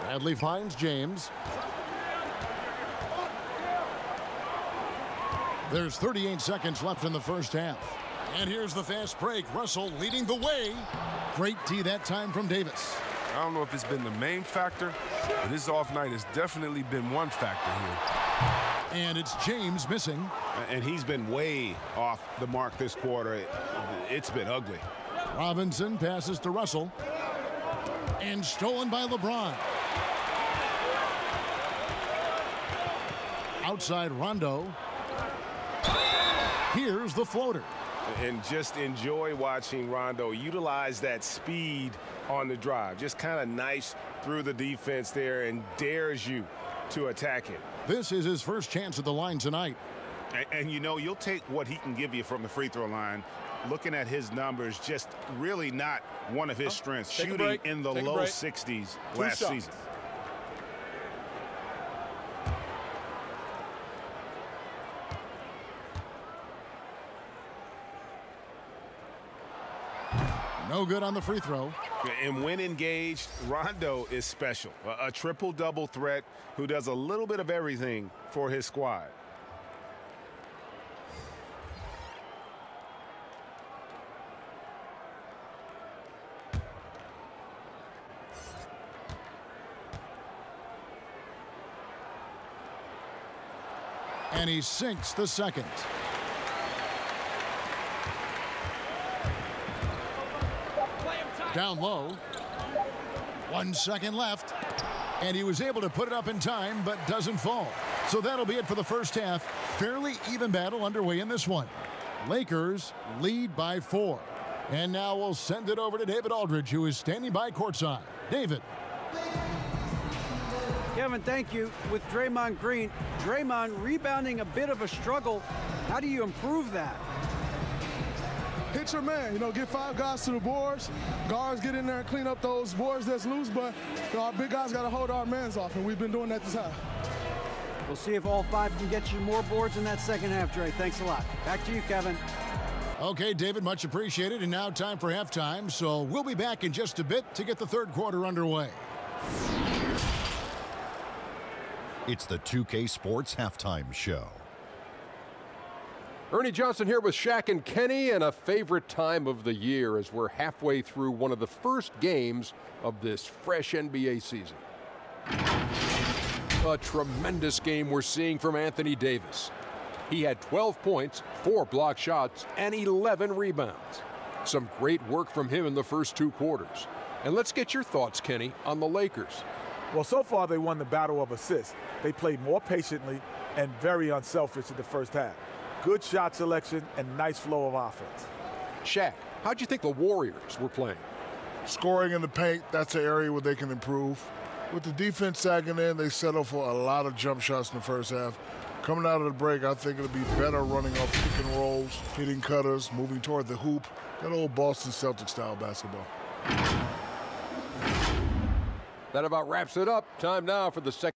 [SPEAKER 1] Bradley finds James. There's 38 seconds left in the first half. And here's the fast break. Russell leading the way. Great D that time from Davis.
[SPEAKER 3] I don't know if it's been the main factor, but this off night has definitely been one factor here.
[SPEAKER 1] And it's James missing.
[SPEAKER 5] And he's been way off the mark this quarter. It's been ugly.
[SPEAKER 1] Robinson passes to Russell. And stolen by LeBron. Outside Rondo. Here's the floater.
[SPEAKER 5] And just enjoy watching Rondo utilize that speed on the drive. Just kind of nice through the defense there and dares you to attack it.
[SPEAKER 1] This is his first chance at the line tonight.
[SPEAKER 4] And you know, you'll take what he can give you from the free throw line. Looking at his numbers, just really not one of his strengths. Shooting in the low 60s last season.
[SPEAKER 1] No good on the free throw.
[SPEAKER 5] And when engaged, Rondo is special. A triple-double threat who does a little bit of everything for his squad.
[SPEAKER 1] And he sinks the second. Down low. 1 second left. And he was able to put it up in time, but doesn't fall. So that'll be it for the first half. Fairly even battle underway in this one. Lakers lead by 4. And now we'll send it over to David Aldridge, who is standing by courtside. David.
[SPEAKER 6] Kevin, thank you. With Draymond Green, Draymond rebounding a bit of a struggle. How do you improve that?
[SPEAKER 8] Hit your man, get 5 guys to the boards. Guards get in there and clean up those boards that's loose, but our big guys got to hold our mans off, and we've been doing that this half.
[SPEAKER 6] We'll see if all 5 can get you more boards in that second half, Dre. Thanks a lot. Back to you, Kevin.
[SPEAKER 1] Okay, David, much appreciated. And now time for halftime, so we'll be back in just a bit to get the third quarter underway.
[SPEAKER 10] It's the 2K Sports Halftime Show.
[SPEAKER 11] Ernie Johnson here with Shaq and Kenny, and a favorite time of the year as we're halfway through one of the first games of this fresh NBA season. A tremendous game we're seeing from Anthony Davis. He had 12 points, 4 block shots, and 11 rebounds. Some great work from him in the first 2 quarters. And let's get your thoughts, Kenny, on the Lakers.
[SPEAKER 12] Well, so far they won the battle of assists. They played more patiently and very unselfish in the first half. Good shot selection and nice flow of offense.
[SPEAKER 11] Shaq, how'd you think the Warriors were playing?
[SPEAKER 13] Scoring in the paint, that's an area where they can improve. With the defense sagging in, they settle for a lot of jump shots in the first half. Coming out of the break, I think it'll be better running off pick and rolls, hitting cutters, moving toward the hoop. That old Boston Celtics style basketball.
[SPEAKER 11] That about wraps it up. Time now for the second.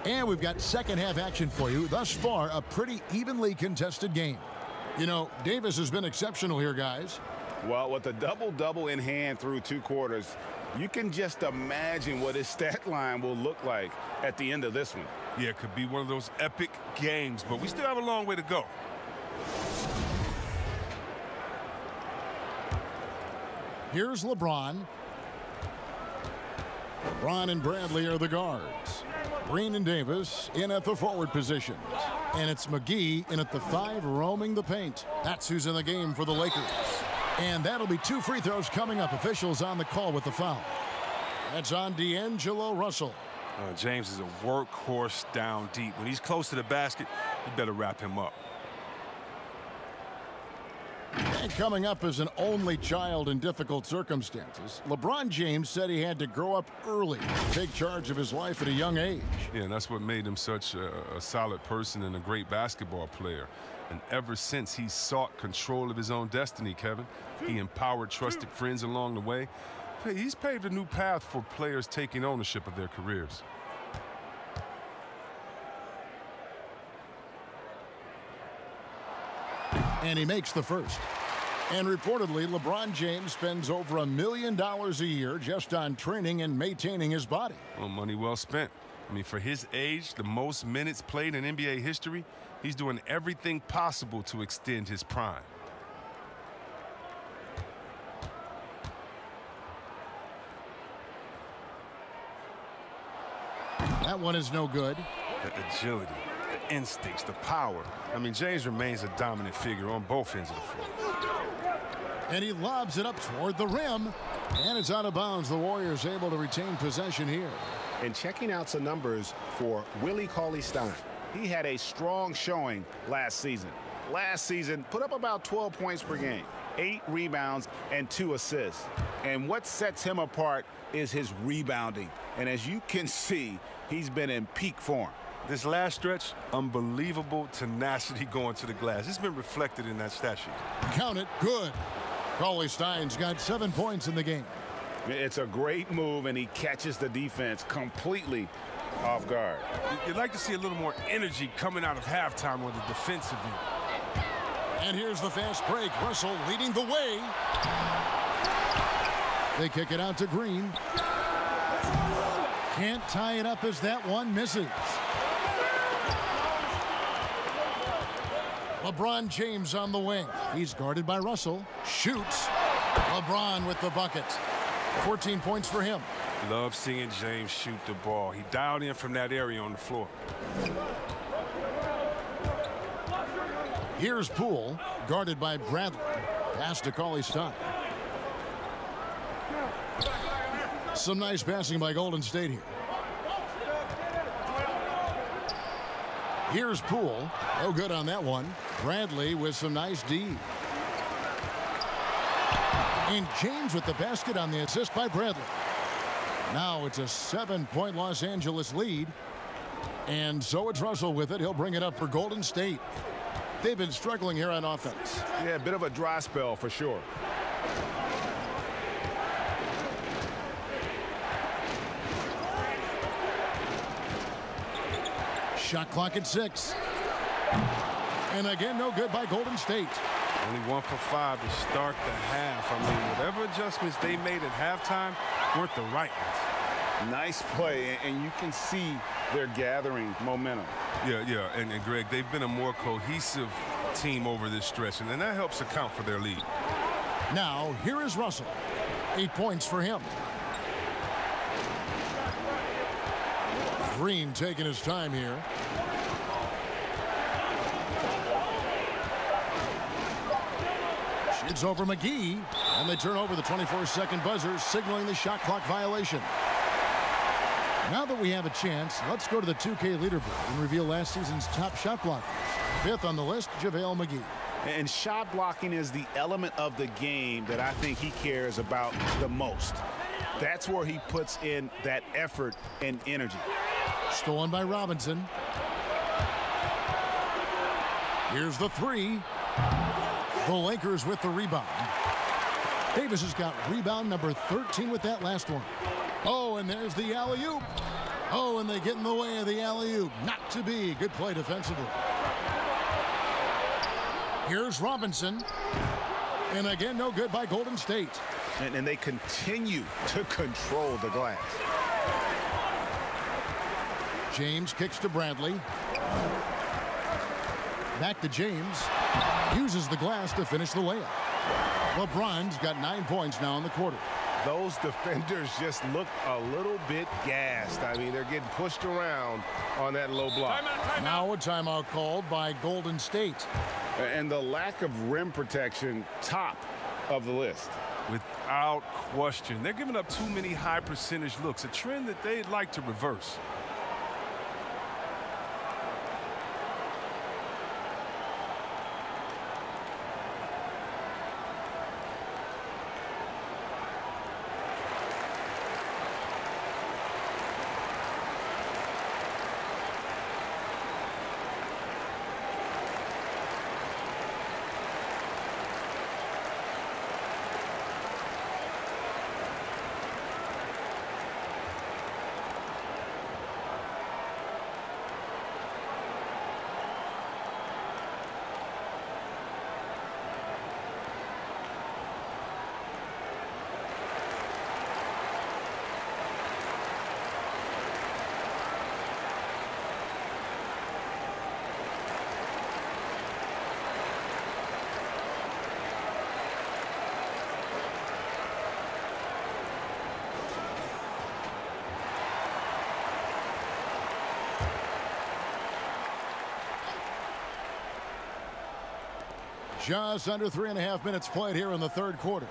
[SPEAKER 1] And we've got second half action for you. Thus far, a pretty evenly contested game. Davis has been exceptional here, guys.
[SPEAKER 4] Well, with a double-double in hand through 2 quarters, you can just imagine what his stat line will look like at the end of this one.
[SPEAKER 3] Yeah, it could be one of those epic games, but we still have a long way to go.
[SPEAKER 1] Here's LeBron. LeBron and Bradley are the guards. Green and Davis in at the forward positions. And it's McGee in at the 5 roaming the paint. That's who's in the game for the Lakers. And that'll be 2 free throws coming up. Officials on the call with the foul. That's on D'Angelo Russell.
[SPEAKER 3] James is a workhorse down deep. When he's close to the basket, you better wrap him up.
[SPEAKER 1] And coming up as an only child in difficult circumstances, LeBron James said he had to grow up early, take charge of his life at a young age.
[SPEAKER 3] Yeah, and that's what made him such a solid person and a great basketball player. And ever since, he sought control of his own destiny, Kevin. He empowered trusted friends along the way. He's paved a new path for players taking ownership of their careers.
[SPEAKER 1] And he makes the first. And reportedly, LeBron James spends over $1 million a year just on training and maintaining his body.
[SPEAKER 3] Well, money well spent. I mean, for his age, the most minutes played in NBA history, he's doing everything possible to extend his prime.
[SPEAKER 1] That one is no good.
[SPEAKER 3] The agility, the instincts, the power. I mean, James remains a dominant figure on both ends of the floor.
[SPEAKER 1] And he lobs it up toward the rim. And it's out of bounds. The Warriors able to retain possession here.
[SPEAKER 5] And checking out some numbers for Willie Cauley-Stein.
[SPEAKER 4] He had a strong showing last season. Last season, put up about 12 points per game, 8 rebounds, and 2 assists. And what sets him apart is his rebounding. And as you can see, he's been in peak form.
[SPEAKER 3] This last stretch, unbelievable tenacity going to the glass. It's been reflected in that stat sheet.
[SPEAKER 1] Count it, good. Cauley-Stein's got 7 points in the game.
[SPEAKER 4] It's a great move, and he catches the defense completely off guard.
[SPEAKER 3] You'd like to see a little more energy coming out of halftime on the defensive end.
[SPEAKER 1] And here's the fast break. Russell leading the way. They kick it out to Green. Can't tie it up as that one misses. LeBron James on the wing. He's guarded by Russell. Shoots. LeBron with the bucket. 14 points for him.
[SPEAKER 3] Love seeing James shoot the ball. He dialed in from that area on the floor.
[SPEAKER 1] Here's Poole, guarded by Bradley. Pass to Cauley-Stein. Some nice passing by Golden State here. Here's Poole. No good on that one. Bradley with some nice D. And James with the basket on the assist by Bradley. Now it's a 7-point Los Angeles lead. And so it's Russell with it. He'll bring it up for Golden State. They've been struggling here on offense.
[SPEAKER 5] Yeah, a bit of a dry spell for sure.
[SPEAKER 1] Shot clock at 6. And again, no good by Golden State.
[SPEAKER 3] Only 1 for 5 to start the half. I mean, whatever adjustments they made at halftime weren't the right ones.
[SPEAKER 5] Nice play, and you can see they're gathering momentum.
[SPEAKER 3] Yeah, and Greg, they've been a more cohesive team over this stretch, and that helps account for their lead.
[SPEAKER 1] Now, here is Russell. 8 points for him. Green taking his time here. It's over McGee, and they turn over the 24-second buzzer, signaling the shot clock violation. Now that we have a chance, let's go to the 2K leaderboard and reveal last season's top shot blockers. 5th on the list, JaVale McGee.
[SPEAKER 5] And shot blocking is the element of the game that I think he cares about the most. That's where he puts in that effort and energy.
[SPEAKER 1] Stolen by Robinson. Here's the 3. The Lakers with the rebound. Davis has got rebound number 13 with that last one. Oh, and there's the alley-oop. Oh, and they get in the way of the alley-oop. Not to be. Good play defensively. Here's Robinson. And again, no good by Golden State.
[SPEAKER 5] And they continue to control the glass.
[SPEAKER 1] James kicks to Bradley. Back to James. Uses the glass to finish the layup. LeBron's got 9 points now in the quarter.
[SPEAKER 5] Those defenders just look a little bit gassed. I mean, they're getting pushed around on that low block.
[SPEAKER 1] Now a timeout called by Golden State.
[SPEAKER 5] And the lack of rim protection, top of the list.
[SPEAKER 3] Without question. They're giving up too many high percentage looks, a trend that they'd like to reverse.
[SPEAKER 1] Just under 3.5 minutes played here in the third quarter.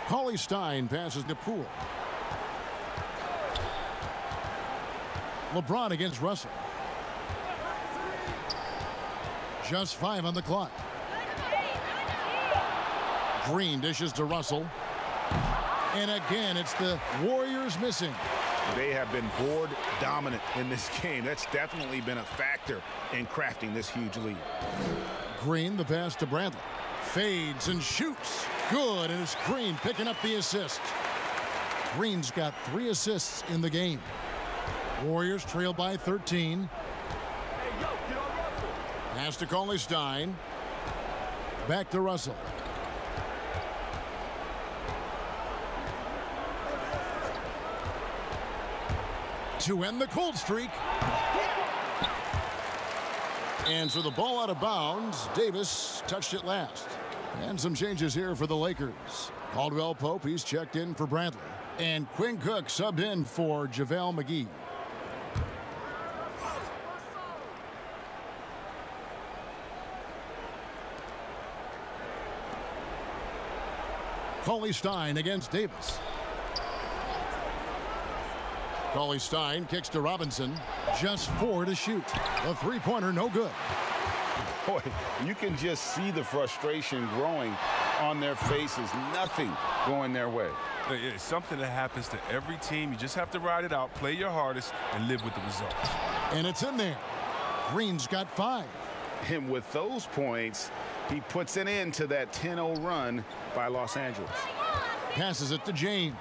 [SPEAKER 1] Cauley-Stein passes to Poole. LeBron against Russell. Just 5 on the clock. Green dishes to Russell. And again, it's the Warriors missing.
[SPEAKER 5] They have been board dominant in this game. That's definitely been a factor in crafting this huge lead.
[SPEAKER 1] Green, the pass to Bradley. Fades and shoots. Good, and it's Green picking up the assist. Green's got 3 assists in the game. Warriors trail by 13. Pass to Cauley-Stein. Back to Russell. To end the cold streak. And so the ball out of bounds. Davis touched it last. And some changes here for the Lakers. Caldwell Pope, he's checked in for Bradley. And Quinn Cook subbed in for JaVale McGee. Cauley-Stein against Davis. Cauley-Stein kicks to Robinson. Just 4 to shoot. A three-pointer, no good.
[SPEAKER 4] Boy, you can just see the frustration growing on their faces. Nothing going their way.
[SPEAKER 3] It's something that happens to every team. You just have to ride it out, play your hardest, and live with the results.
[SPEAKER 1] And it's in there. Green's got 5.
[SPEAKER 4] And with those points, he puts an end to that 10-0 run by Los Angeles.
[SPEAKER 1] Passes it to James.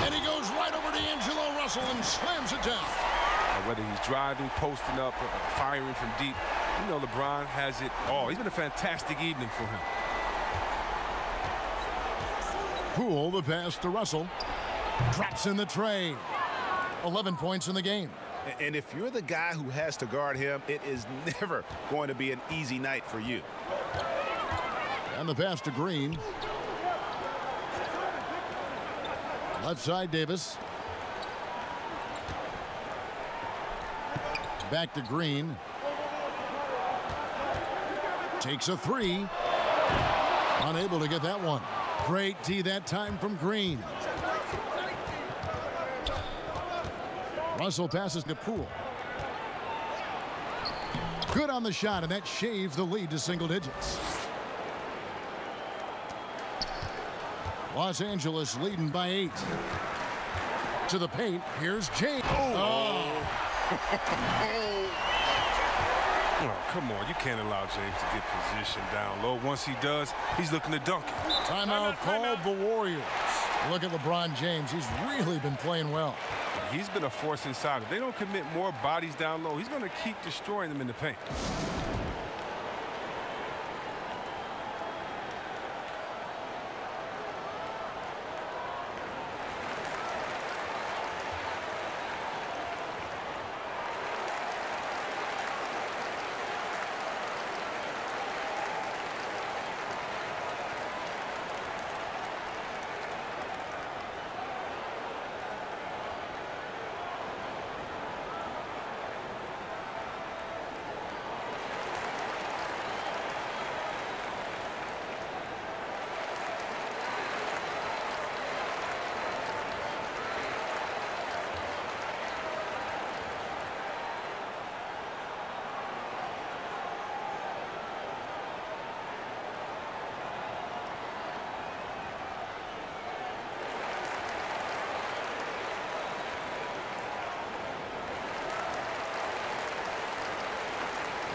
[SPEAKER 1] And he goes right over to D'Angelo Russell and slams it down.
[SPEAKER 3] Whether he's driving, posting up, or firing from deep, you know LeBron has it all. He's been a fantastic evening for him.
[SPEAKER 1] Poole, the pass to Russell. Drops in the tray. 11 points in the game.
[SPEAKER 4] And if you're the guy who has to guard him, it is never going to be an easy night for you.
[SPEAKER 1] And the pass to Green. Left side, Davis. Back to Green. Takes a 3. Unable to get that one. Great D that time from Green. Russell passes to Poole. Good on the shot, and that shaves the lead to single digits. Los Angeles leading by 8. To the paint. Here's James. Oh.
[SPEAKER 3] Oh, come on. You can't allow James to get position down low. Once he does, he's looking to dunk it.
[SPEAKER 1] Timeout called the Warriors. Look at LeBron James. He's really been playing well.
[SPEAKER 3] He's been a force inside. If they don't commit more bodies down low, he's going to keep destroying them in the paint.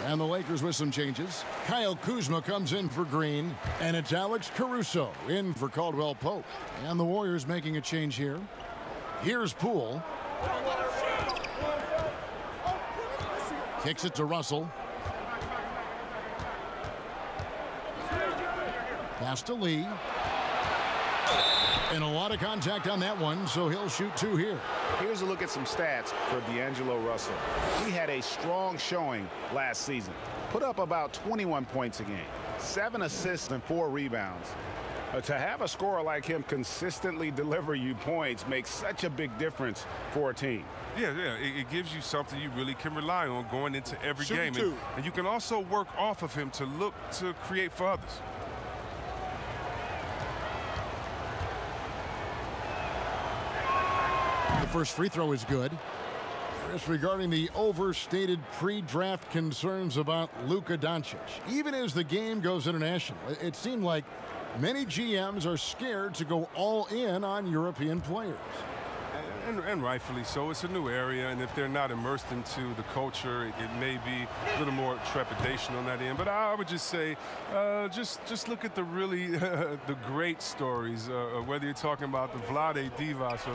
[SPEAKER 1] And the Lakers with some changes. Kyle Kuzma comes in for Green, and it's Alex Caruso in for Caldwell Pope. And the Warriors making a change here. Here's Poole. Kicks it to Russell. Pass to Lee. And a lot of contact on that one, so he'll shoot 2 here.
[SPEAKER 4] Here's a look at some stats for D'Angelo Russell. He had a strong showing last season. Put up about 21 points a game, 7 assists and 4 rebounds. To have a scorer like him consistently deliver you points makes such a big difference for a team.
[SPEAKER 3] Yeah, it gives you something you really can rely on going into every game. And you can also work off of him to look to create for others.
[SPEAKER 1] The first free throw is good. Just regarding the overstated pre-draft concerns about Luka Doncic. Even as the game goes international, it seemed like many GMs are scared to go all in on European players.
[SPEAKER 3] And rightfully so. It's a new area, and if they're not immersed into the culture, it may be a little more trepidation on that end. But I would just say, just look at the really the great stories, whether you're talking about the Vlade Divas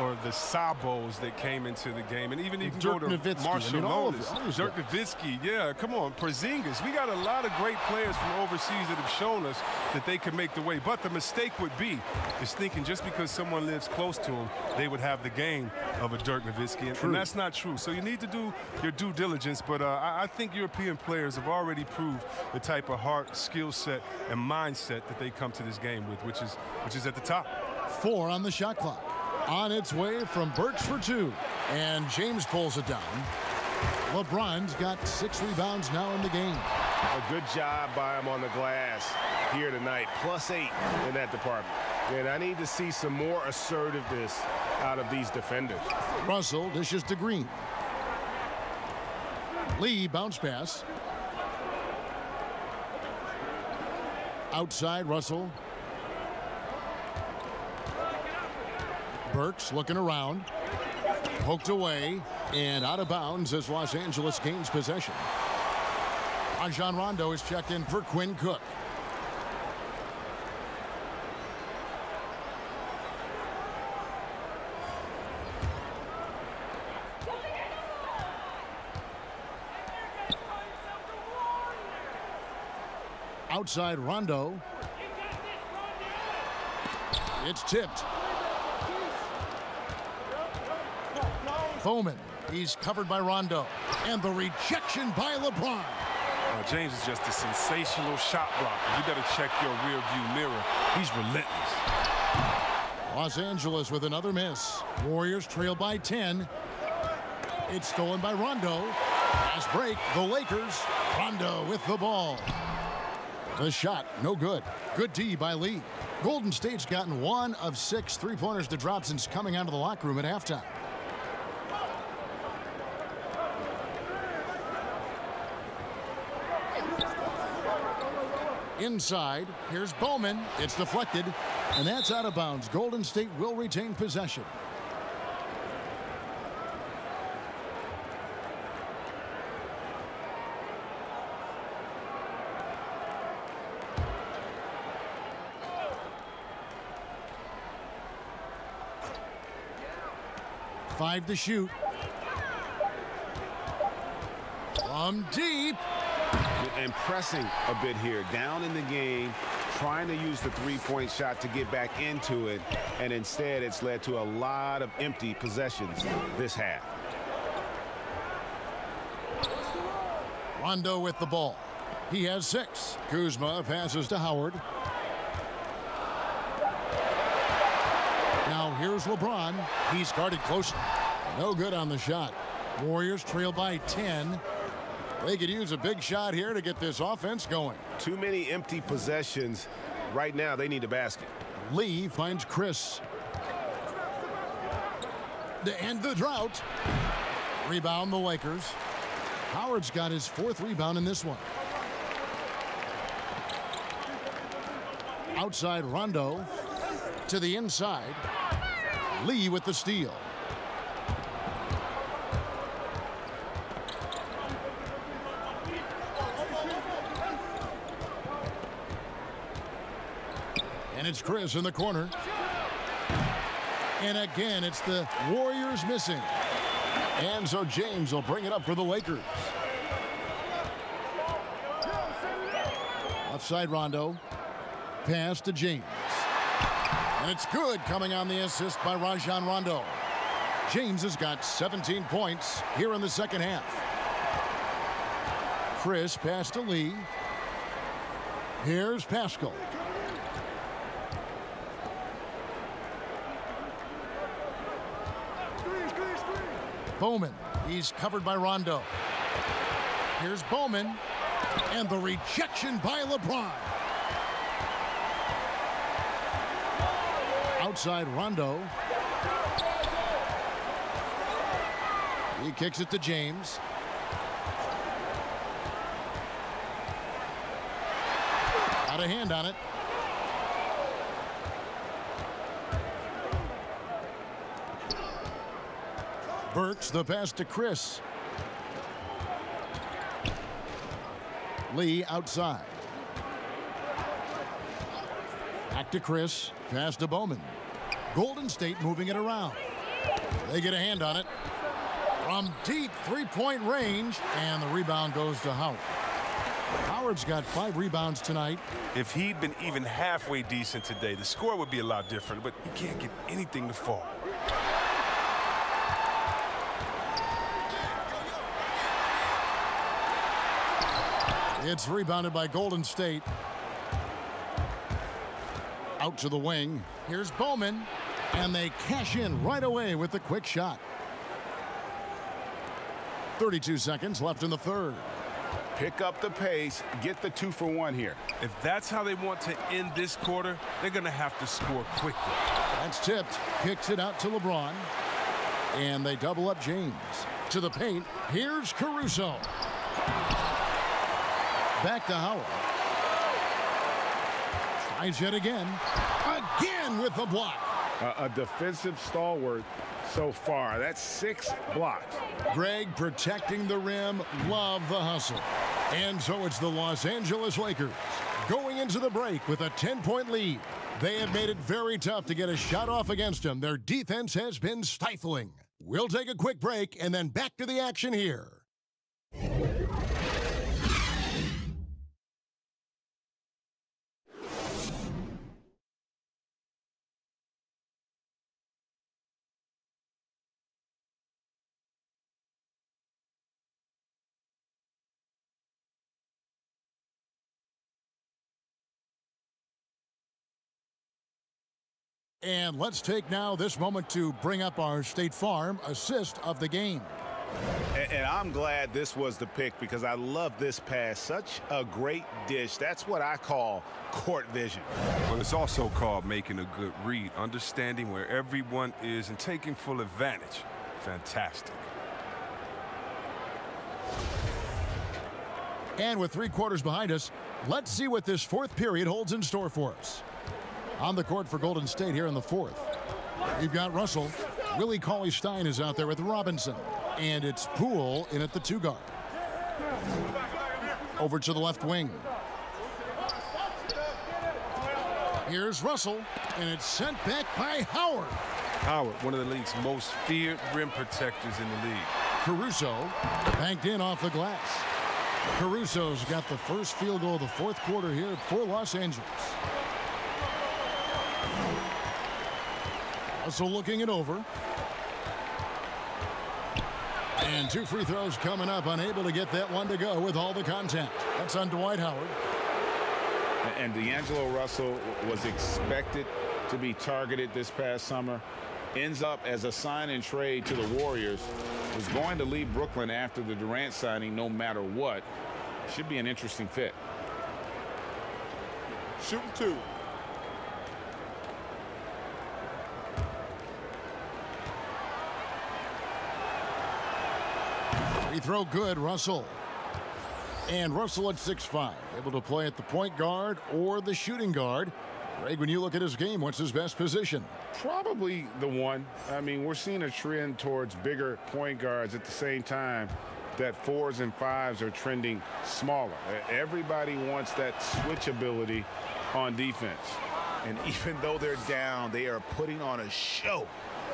[SPEAKER 3] or the Sabos that came into the game, and even you can
[SPEAKER 1] Dirk
[SPEAKER 3] go to
[SPEAKER 1] Nowitzki.
[SPEAKER 3] Marshall Dirk Nowitzki. Yeah, come on, Porzingis. We got a lot of great players from overseas that have shown us that they can make the way. But the mistake would be is thinking just because someone lives close to them, they would have the game of a Dirk Nowitzki, and that's not true. So you need to do your due diligence, but I think European players have already proved the type of heart, skill set, and mindset that they come to this game with, which is at the top.
[SPEAKER 1] 4 on the shot clock. On its way from Burks for 2, and James pulls it down. LeBron's got 6 rebounds now in the game.
[SPEAKER 5] A good job by him on the glass here tonight. +8 in that department. And I need to see some more assertiveness out of these defenders.
[SPEAKER 1] Russell dishes to Green. Lee bounce pass. Outside Russell. Burks looking around. Poked away and out of bounds as Los Angeles gains possession. Rajon Rondo is checked in for Quinn Cook. Outside Rondo. It's tipped. Bowman. He's covered by Rondo. And the rejection by LeBron.
[SPEAKER 3] James is just a sensational shot blocker. You better check your rear view mirror. He's relentless.
[SPEAKER 1] Los Angeles with another miss. Warriors trail by 10. It's stolen by Rondo. Fast break, the Lakers. Rondo with the ball. The shot, no good. Good D by Lee. Golden State's gotten 1 of 6 three-pointers to drop since coming out of the locker room at halftime. Inside, here's Bowman. It's deflected, and that's out of bounds. Golden State will retain possession. Five to shoot. From deep.
[SPEAKER 5] And pressing a bit here, down in the game, trying to use the three-point shot to get back into it, and instead it's led to a lot of empty possessions this half.
[SPEAKER 1] Rondo with the ball. He has 6. Kuzma passes to Howard. Now here's LeBron. He's guarded closely. No good on the shot. Warriors trail by 10. They could use a big shot here to get this offense going.
[SPEAKER 5] Too many empty possessions. Right now, they need a basket.
[SPEAKER 1] Lee finds Chris. To end the drought. Rebound the Lakers. Howard's got his 4th rebound in this one. Outside Rondo. To the inside. Lee with the steal. And it's Chris in the corner. And again, it's the Warriors missing. And so James will bring it up for the Lakers. Left side Rondo. Pass to James. And it's good, coming on the assist by Rajon Rondo. James has got 17 points here in the second half. Chris pass to Lee. Here's Pascal. Bowman. He's covered by Rondo. Here's Bowman. And the rejection by LeBron. Outside Rondo. He kicks it to James. Got a hand on it. Burks the pass to Chris. Lee outside. Back to Chris. Pass to Bowman. Golden State moving it around. They get a hand on it. From deep three-point range. And the rebound goes to Howard. Howard's got 5 rebounds tonight.
[SPEAKER 3] If he'd been even halfway decent today, the score would be a lot different, but he can't get anything to fall.
[SPEAKER 1] It's rebounded by Golden State. Out to the wing. Here's Bowman. And they cash in right away with the quick shot. 32 seconds left in the third.
[SPEAKER 2] Pick up the pace, get the 2-for-1 here.
[SPEAKER 3] If that's how they want to end this quarter, they're going to have to score quickly.
[SPEAKER 1] That's tipped. Kicks it out to LeBron. And they double up James. To the paint. Here's Caruso. Back to Howard. Tries yet again. Again with the block.
[SPEAKER 2] A defensive stalwart so far. That's 6 blocks.
[SPEAKER 1] Greg protecting the rim. Love the hustle. And so it's the Los Angeles Lakers going into the break with a 10-point lead. They have made it very tough to get a shot off against them. Their defense has been stifling. We'll take a quick break and then back to the action here. And let's take now this moment to bring up our State Farm assist of the game.
[SPEAKER 2] And I'm glad this was the pick because I love this pass. Such a great dish. That's what I call court vision.
[SPEAKER 3] Well, it's also called making a good read, understanding where everyone is and taking full advantage. Fantastic.
[SPEAKER 1] And with 3 quarters behind us, let's see what this fourth period holds in store for us. On the court for Golden State here in the fourth. We've got Russell. Willie Cauley-Stein is out there with Robinson. And it's Poole in at the 2 guard. Over to the left wing. Here's Russell. And it's sent back by Howard.
[SPEAKER 3] Howard, one of the league's most feared rim protectors in the league.
[SPEAKER 1] Caruso banked in off the glass. Caruso's got the first field goal of the fourth quarter here for Los Angeles. Russell looking it over. And 2 free throws coming up, unable to get that one to go with all the contact. That's on Dwight Howard.
[SPEAKER 2] And D'Angelo Russell was expected to be targeted this past summer. Ends up as a sign and trade to the Warriors. Was going to leave Brooklyn after the Durant signing no matter what. Should be an interesting fit.
[SPEAKER 9] Shooting 2.
[SPEAKER 1] Free throw good, Russell. And Russell at 6'5", able to play at the point guard or the shooting guard. Greg, when you look at his game, what's his best position?
[SPEAKER 2] Probably the 1. I mean, we're seeing a trend towards bigger point guards at the same time that 4s and 5s are trending smaller. Everybody wants that switch ability on defense. And even though they're down, they are putting on a show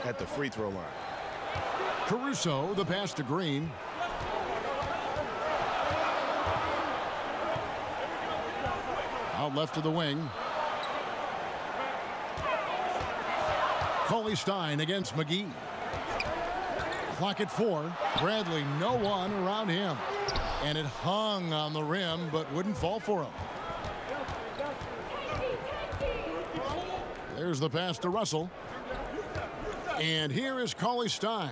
[SPEAKER 2] at the free throw line.
[SPEAKER 1] Caruso, the pass to Green. Out left to the wing. Cauley-Stein against McGee. Clock at 4. Bradley, no one around him. And it hung on the rim, but wouldn't fall for him. There's the pass to Russell. And here is Cauley-Stein.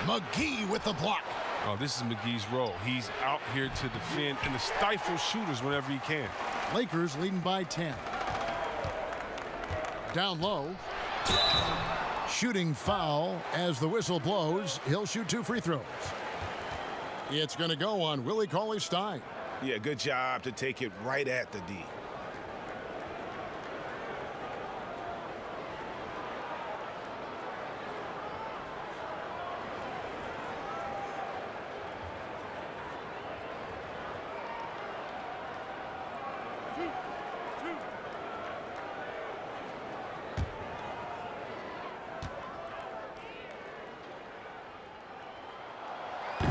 [SPEAKER 1] McGee with the block.
[SPEAKER 3] Oh, this is McGee's role. He's out here to defend and to stifle shooters whenever he can.
[SPEAKER 1] Lakers leading by 10. Down low. Shooting foul as the whistle blows. He'll shoot 2 free throws. It's going to go on Willie Cauley-Stein.
[SPEAKER 2] Yeah, good job to take it right at the D.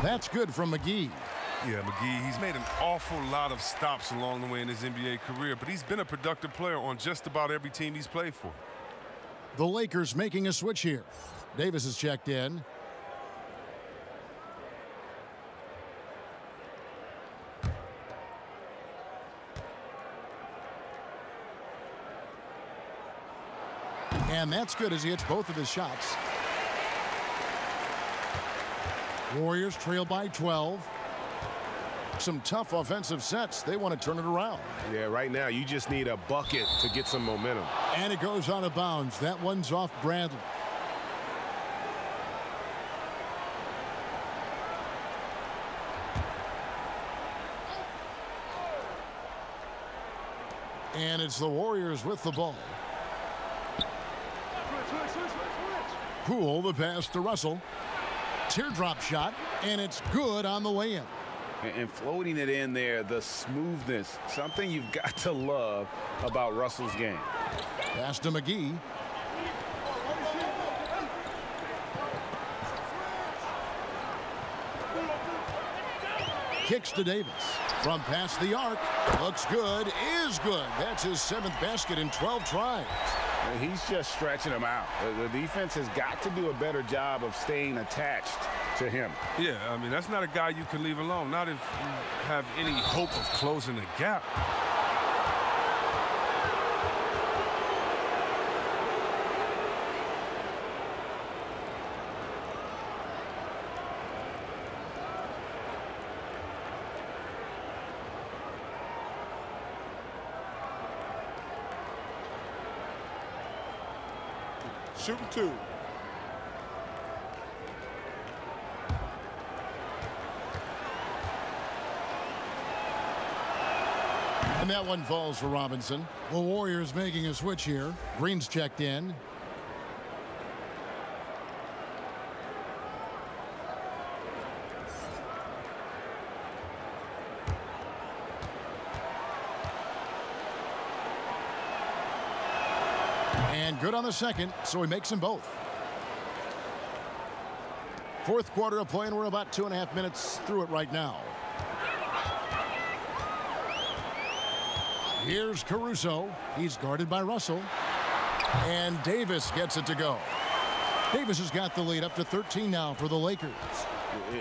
[SPEAKER 1] That's good from McGee.
[SPEAKER 3] Yeah, McGee, he's made an awful lot of stops along the way in his NBA career, but he's been a productive player on just about every team he's played for.
[SPEAKER 1] The Lakers making a switch here. Davis is checked in. And that's good as he hits both of his shots. Warriors trail by 12. Some tough offensive sets. They want to turn it around.
[SPEAKER 5] Yeah, right now you just need a bucket to get some momentum.
[SPEAKER 1] And it goes out of bounds. That one's off Bradley. And it's the Warriors with the ball. Poole the pass to Russell. Teardrop shot, and it's good on the way-in.
[SPEAKER 4] And floating it in there, the smoothness, something you've got to love about Russell's game.
[SPEAKER 1] Pass to McGee. Kicks to Davis. From past the arc. Looks good. Is good. That's his 7th basket in 12 tries.
[SPEAKER 4] And he's just stretching them out. The defense has got to do a better job of staying attached to him.
[SPEAKER 3] Yeah, I mean, that's not a guy you can leave alone. Not if you have any hope of closing the gap.
[SPEAKER 9] Shooting 2.
[SPEAKER 1] And that one falls for Robinson. The Warriors making a switch here. Green's checked in. And good on the second, so he makes them both. Fourth quarter of play, and we're about 2.5 minutes through it right now. Here's Caruso. He's guarded by Russell. And Davis gets it to go. Davis has got the lead up to 13 now for the Lakers.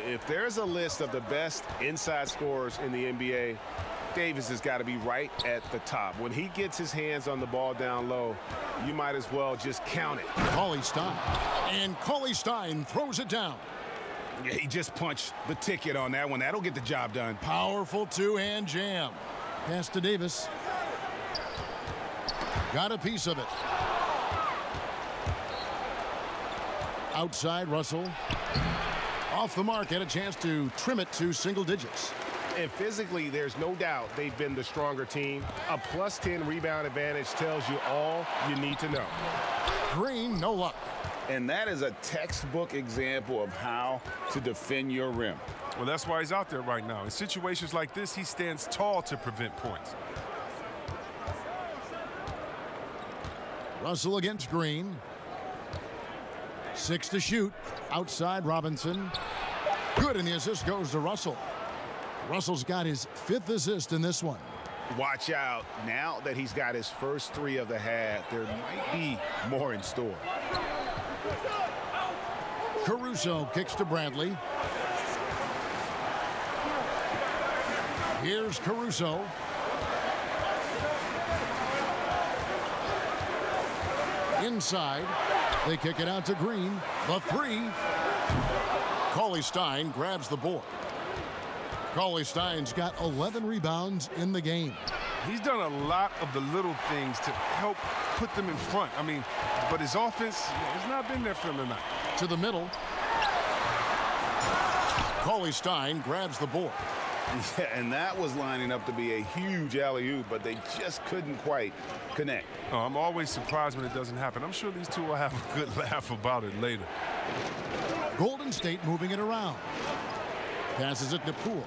[SPEAKER 5] If there's a list of the best inside scorers in the NBA, Davis has got to be right at the top. When he gets his hands on the ball down low, you might as well just count it.
[SPEAKER 1] Cauley-Stein. And Cauley-Stein throws it down.
[SPEAKER 4] Yeah, he just punched the ticket on that one. That'll get the job done.
[SPEAKER 1] Powerful two-hand jam. Pass to Davis. Got a piece of it. Outside, Russell. Off the mark, had a chance to trim it to single digits.
[SPEAKER 5] And physically, there's no doubt they've been the stronger team. A +10 rebound advantage tells you all you need to know.
[SPEAKER 1] Green, no luck.
[SPEAKER 4] And that is a textbook example of how to defend your rim.
[SPEAKER 3] Well, that's why he's out there right now. In situations like this, he stands tall to prevent points.
[SPEAKER 1] Russell against Green. 6 to shoot. Outside, Robinson. Good, and the assist goes to Russell. Russell's got his 5th assist in this one.
[SPEAKER 4] Watch out. Now that he's got his first 3 of the half, there might be more in store.
[SPEAKER 1] Caruso kicks to Bradley. Here's Caruso. Inside. They kick it out to Green. The 3. Cauley-Stein grabs the board. Cauley-Stein's got 11 rebounds in the game.
[SPEAKER 3] He's done a lot of the little things to help put them in front. I mean, but his offense has not been there for him tonight.
[SPEAKER 1] To the middle. Cauley-Stein grabs the board.
[SPEAKER 4] Yeah, and that was lining up to be a huge alley-oop, but they just couldn't quite connect.
[SPEAKER 3] Oh, I'm always surprised when it doesn't happen. I'm sure these two will have a good laugh about it later.
[SPEAKER 1] Golden State moving it around. Passes it to Poole.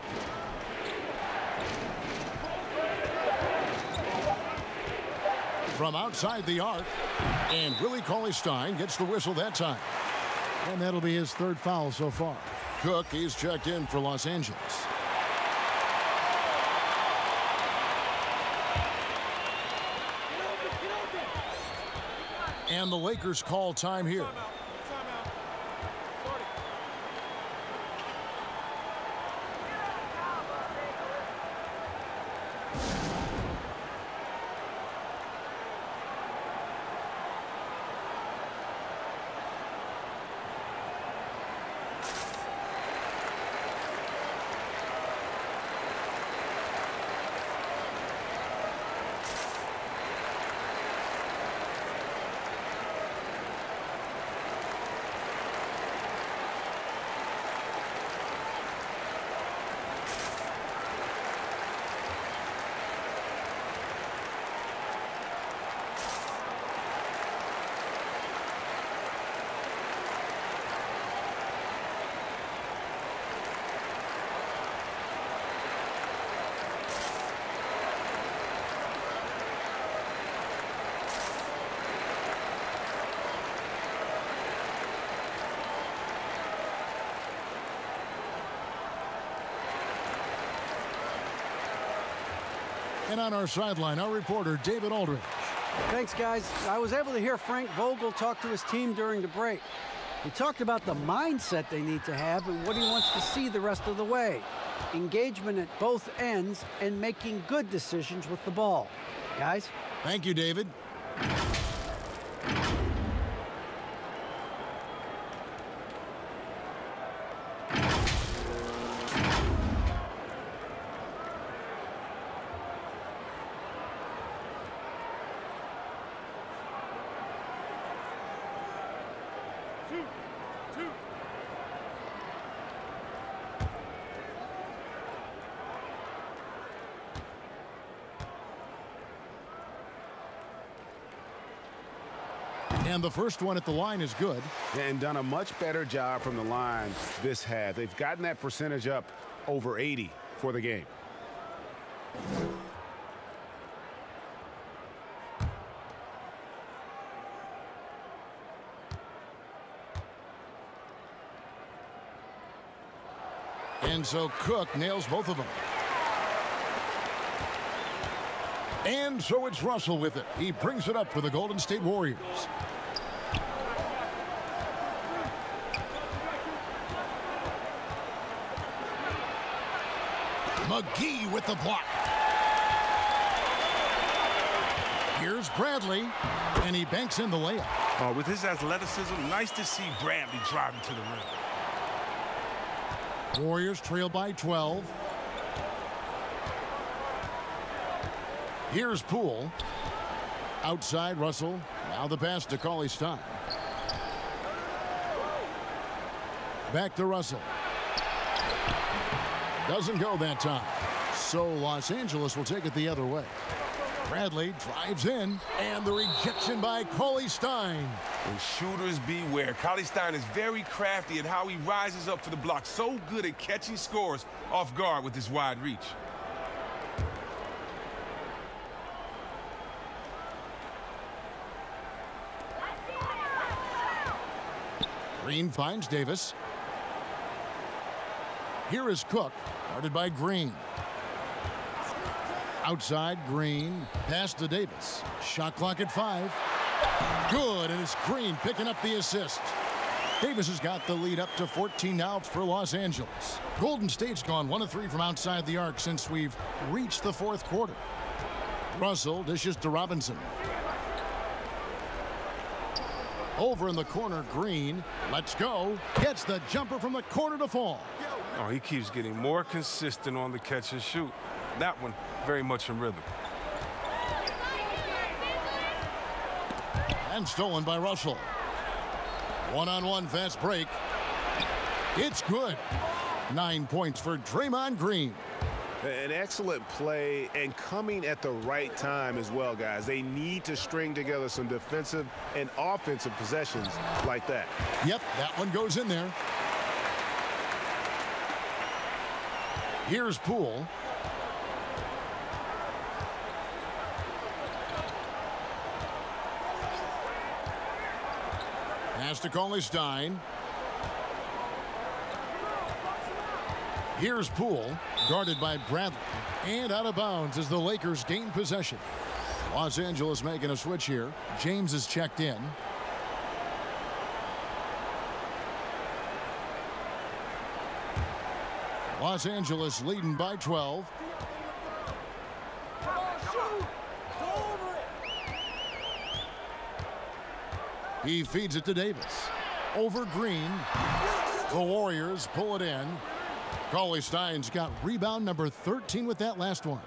[SPEAKER 1] From outside the arc. And Willie Cauley-Stein gets the whistle that time. And that'll be his 3rd foul so far. Cook, he's checked in for Los Angeles. And the Lakers call time here. And on our sideline, our reporter, David Aldridge.
[SPEAKER 6] Thanks, guys. I was able to hear Frank Vogel talk to his team during the break. He talked about the mindset they need to have and what he wants to see the rest of the way. Engagement at both ends and making good decisions with the ball. Guys?
[SPEAKER 1] Thank you, David. And the first one at the line is good.
[SPEAKER 2] And done a much better job from the line this half. They've gotten that percentage up over 80 for the game.
[SPEAKER 1] And so Cook nails both of them. And so it's Russell with it. He brings it up for the Golden State Warriors. McGee with the block. Here's Bradley, and he banks in the layup.
[SPEAKER 3] With his athleticism, nice to see Bradley driving to the rim.
[SPEAKER 1] Warriors trail by 12. Here's Poole. Outside Russell. Now the pass to Cauley-Stein. Back to Russell. Doesn't go that time. So Los Angeles will take it the other way. Bradley drives in, and the rejection by Cauley-Stein.
[SPEAKER 3] And shooters beware. Cauley-Stein is very crafty at how he rises up for the block. So good at catching scores off guard with his wide reach.
[SPEAKER 1] Green finds Davis. Here is Cook, guarded by Green. Outside, Green. Pass to Davis. Shot clock at 5. Good, and it's Green picking up the assist. Davis has got the lead up to 14 now for Los Angeles. Golden State's gone 1 of 3 from outside the arc since we've reached the 4th quarter. Russell dishes to Robinson. Over in the corner, Green. Let's go. Gets the jumper from the corner to fall.
[SPEAKER 3] Oh, he keeps getting more consistent on the catch and shoot. That one very much in rhythm.
[SPEAKER 1] And stolen by Russell. One-on-one fast break. It's good. 9 points for Draymond Green.
[SPEAKER 5] An excellent play and coming at the right time as well, guys. They need to string together some defensive and offensive possessions like that.
[SPEAKER 1] Yep, that one goes in there. Here's Poole. Pass to Cauley-Stein. Here's Poole, guarded by Bradley, and out of bounds as the Lakers gain possession. Los Angeles making a switch here. James is checked in. Los Angeles leading by 12. He feeds it to Davis. Over Green. The Warriors pull it in. Cauley-Stein's got rebound number 13 with that last one.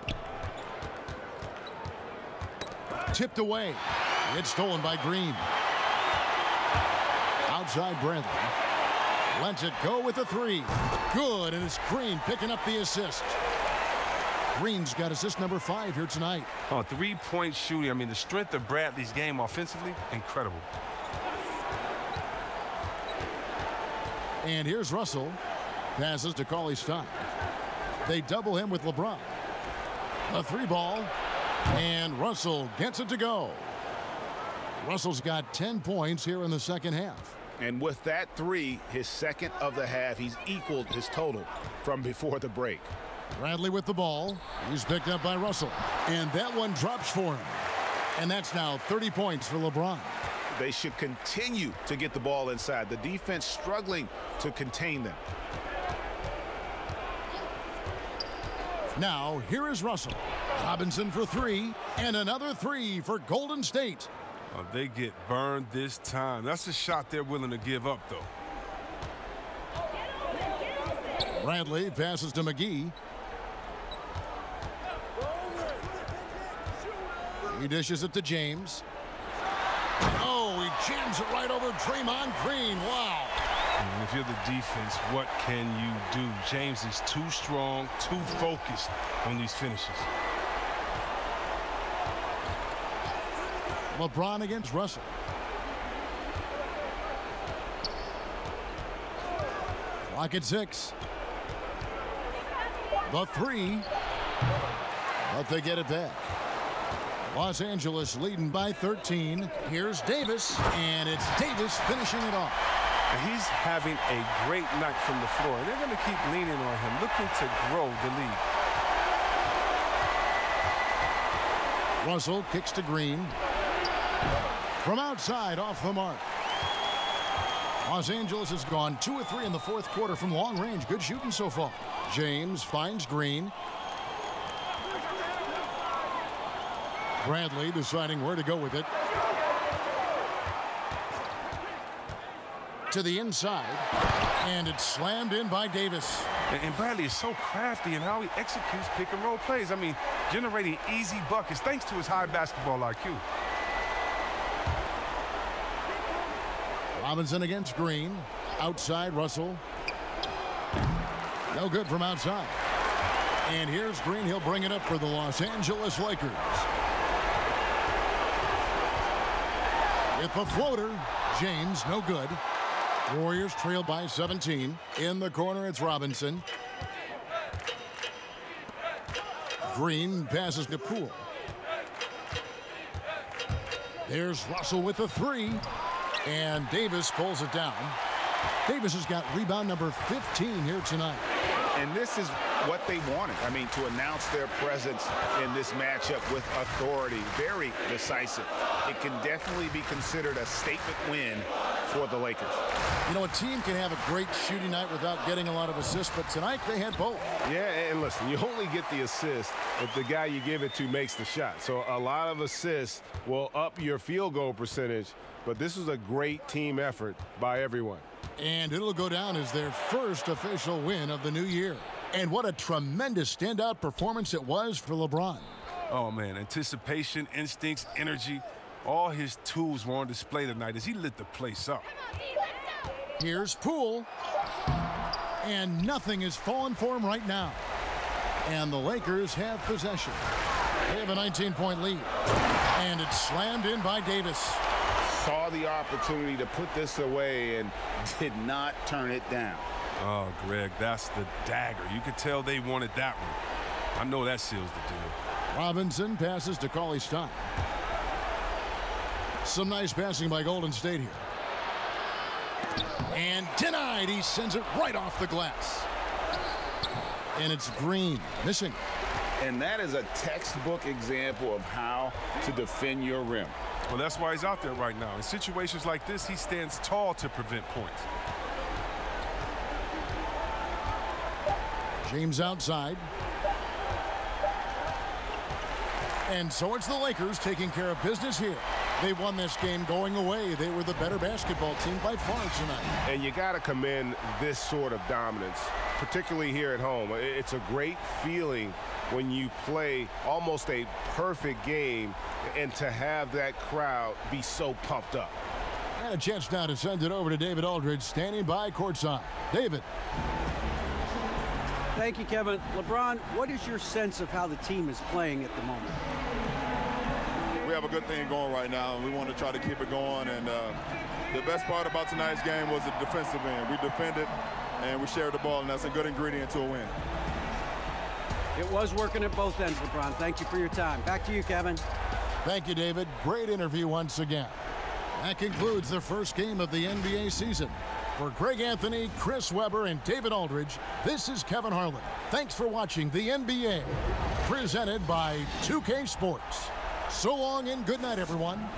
[SPEAKER 1] Tipped away. It's stolen by Green. Outside Bradley. Lets it go with a 3. Good, and it's Green picking up the assist. Green's got assist number 5 here tonight.
[SPEAKER 3] Oh, 3-point shooting. I mean, the strength of Bradley's game offensively, incredible.
[SPEAKER 1] And here's Russell. Passes to Cauley-Stein. They double him with LeBron. A 3 ball. And Russell gets it to go. Russell's got 10 points here in the second half.
[SPEAKER 5] And with that 3, his second of the half, he's equaled his total from before the break.
[SPEAKER 1] Bradley with the ball. He's picked up by Russell. And that one drops for him. And that's now 30 points for LeBron.
[SPEAKER 5] They should continue to get the ball inside. The defense struggling to contain them.
[SPEAKER 1] Now, here is Russell. Robinson for three, and another three for Golden State.
[SPEAKER 3] Oh, they get burned this time. That's a shot they're willing to give up, though.
[SPEAKER 1] Bradley passes to McGee. He dishes it to James. Oh, he jams it right over Draymond Green. Wow.
[SPEAKER 3] And if you're the defense, what can you do? James is too strong, too focused on these finishes.
[SPEAKER 1] LeBron against Russell. Clock at 6. The three. But they get it back. Los Angeles leading by 13. Here's Davis, and it's Davis finishing it off.
[SPEAKER 3] He's having a great night from the floor. They're going to keep leaning on him, looking to grow the lead.
[SPEAKER 1] Russell kicks to Green. From outside, off the mark. Los Angeles has gone 2 of 3 in the fourth quarter from long range. Good shooting so far. James finds Green. Bradley deciding where to go with it. To the inside, and it's slammed in by Davis.
[SPEAKER 3] And Bradley is so crafty in how he executes pick-and-roll plays. I mean, generating easy buckets thanks to his high basketball IQ.
[SPEAKER 1] Robinson against Green. Outside, Russell. No good from outside. And here's Green. He'll bring it up for the Los Angeles Lakers. With the floater, James, no good. Warriors trail by 17. In the corner, it's Robinson. Green passes to Poole. There's Russell with the three. And Davis pulls it down. Davis has got rebound number 15 here tonight.
[SPEAKER 5] And this is what they wanted. I mean, to announce their presence in this matchup with authority. Very decisive. It can definitely be considered a statement win for the Lakers.
[SPEAKER 1] You know, a team can have a great shooting night without getting a lot of assists, but tonight they had both.
[SPEAKER 5] Yeah, and listen, you only get the assist if the guy you give it to makes the shot. So a lot of assists will up your field goal percentage, but this was a great team effort by everyone.
[SPEAKER 1] And it'll go down as their first official win of the new year. And what a tremendous standout performance it was for LeBron.
[SPEAKER 3] Oh, man, anticipation, instincts, energy, all his tools were on display tonight as he lit the place up.
[SPEAKER 1] Here's Poole. And nothing is falling for him right now. And the Lakers have possession. They have a 19-point lead. And it's slammed in by Davis.
[SPEAKER 5] Saw the opportunity to put this away and did not turn it down.
[SPEAKER 3] Oh, Greg, that's the dagger. You could tell they wanted that one. I know that seals the deal.
[SPEAKER 1] Robinson passes to Cauley-Stein. Some nice passing by Golden State here. And denied. He sends it right off the glass. And it's Green missing.
[SPEAKER 5] And that is a textbook example of how to defend your rim.
[SPEAKER 3] Well, that's why he's out there right now. In situations like this, he stands tall to prevent points.
[SPEAKER 1] James outside. And so it's the Lakers taking care of business here. They won this game going away. They were the better basketball team by far tonight.
[SPEAKER 5] And you got to commend this sort of dominance, particularly here at home. It's a great feeling when you play almost a perfect game and to have that crowd be so pumped up.
[SPEAKER 1] And a chance now to send it over to David Aldridge, standing by courtside. David.
[SPEAKER 6] Thank you, Kevin. LeBron, what is your sense of how the team is playing at the moment?
[SPEAKER 14] We have a good thing going right now, and we want to try to keep it going. And the best part about tonight's game was the defensive end. We defended, and we shared the ball, and that's a good ingredient to a win.
[SPEAKER 6] It was working at both ends, LeBron. Thank you for your time. Back to you, Kevin.
[SPEAKER 1] Thank you, David. Great interview once again. That concludes the first game of the NBA season. For Greg Anthony, Chris Webber, and David Aldridge, this is Kevin Harlan. Thanks for watching the NBA, presented by 2K Sports. So long and good night, everyone.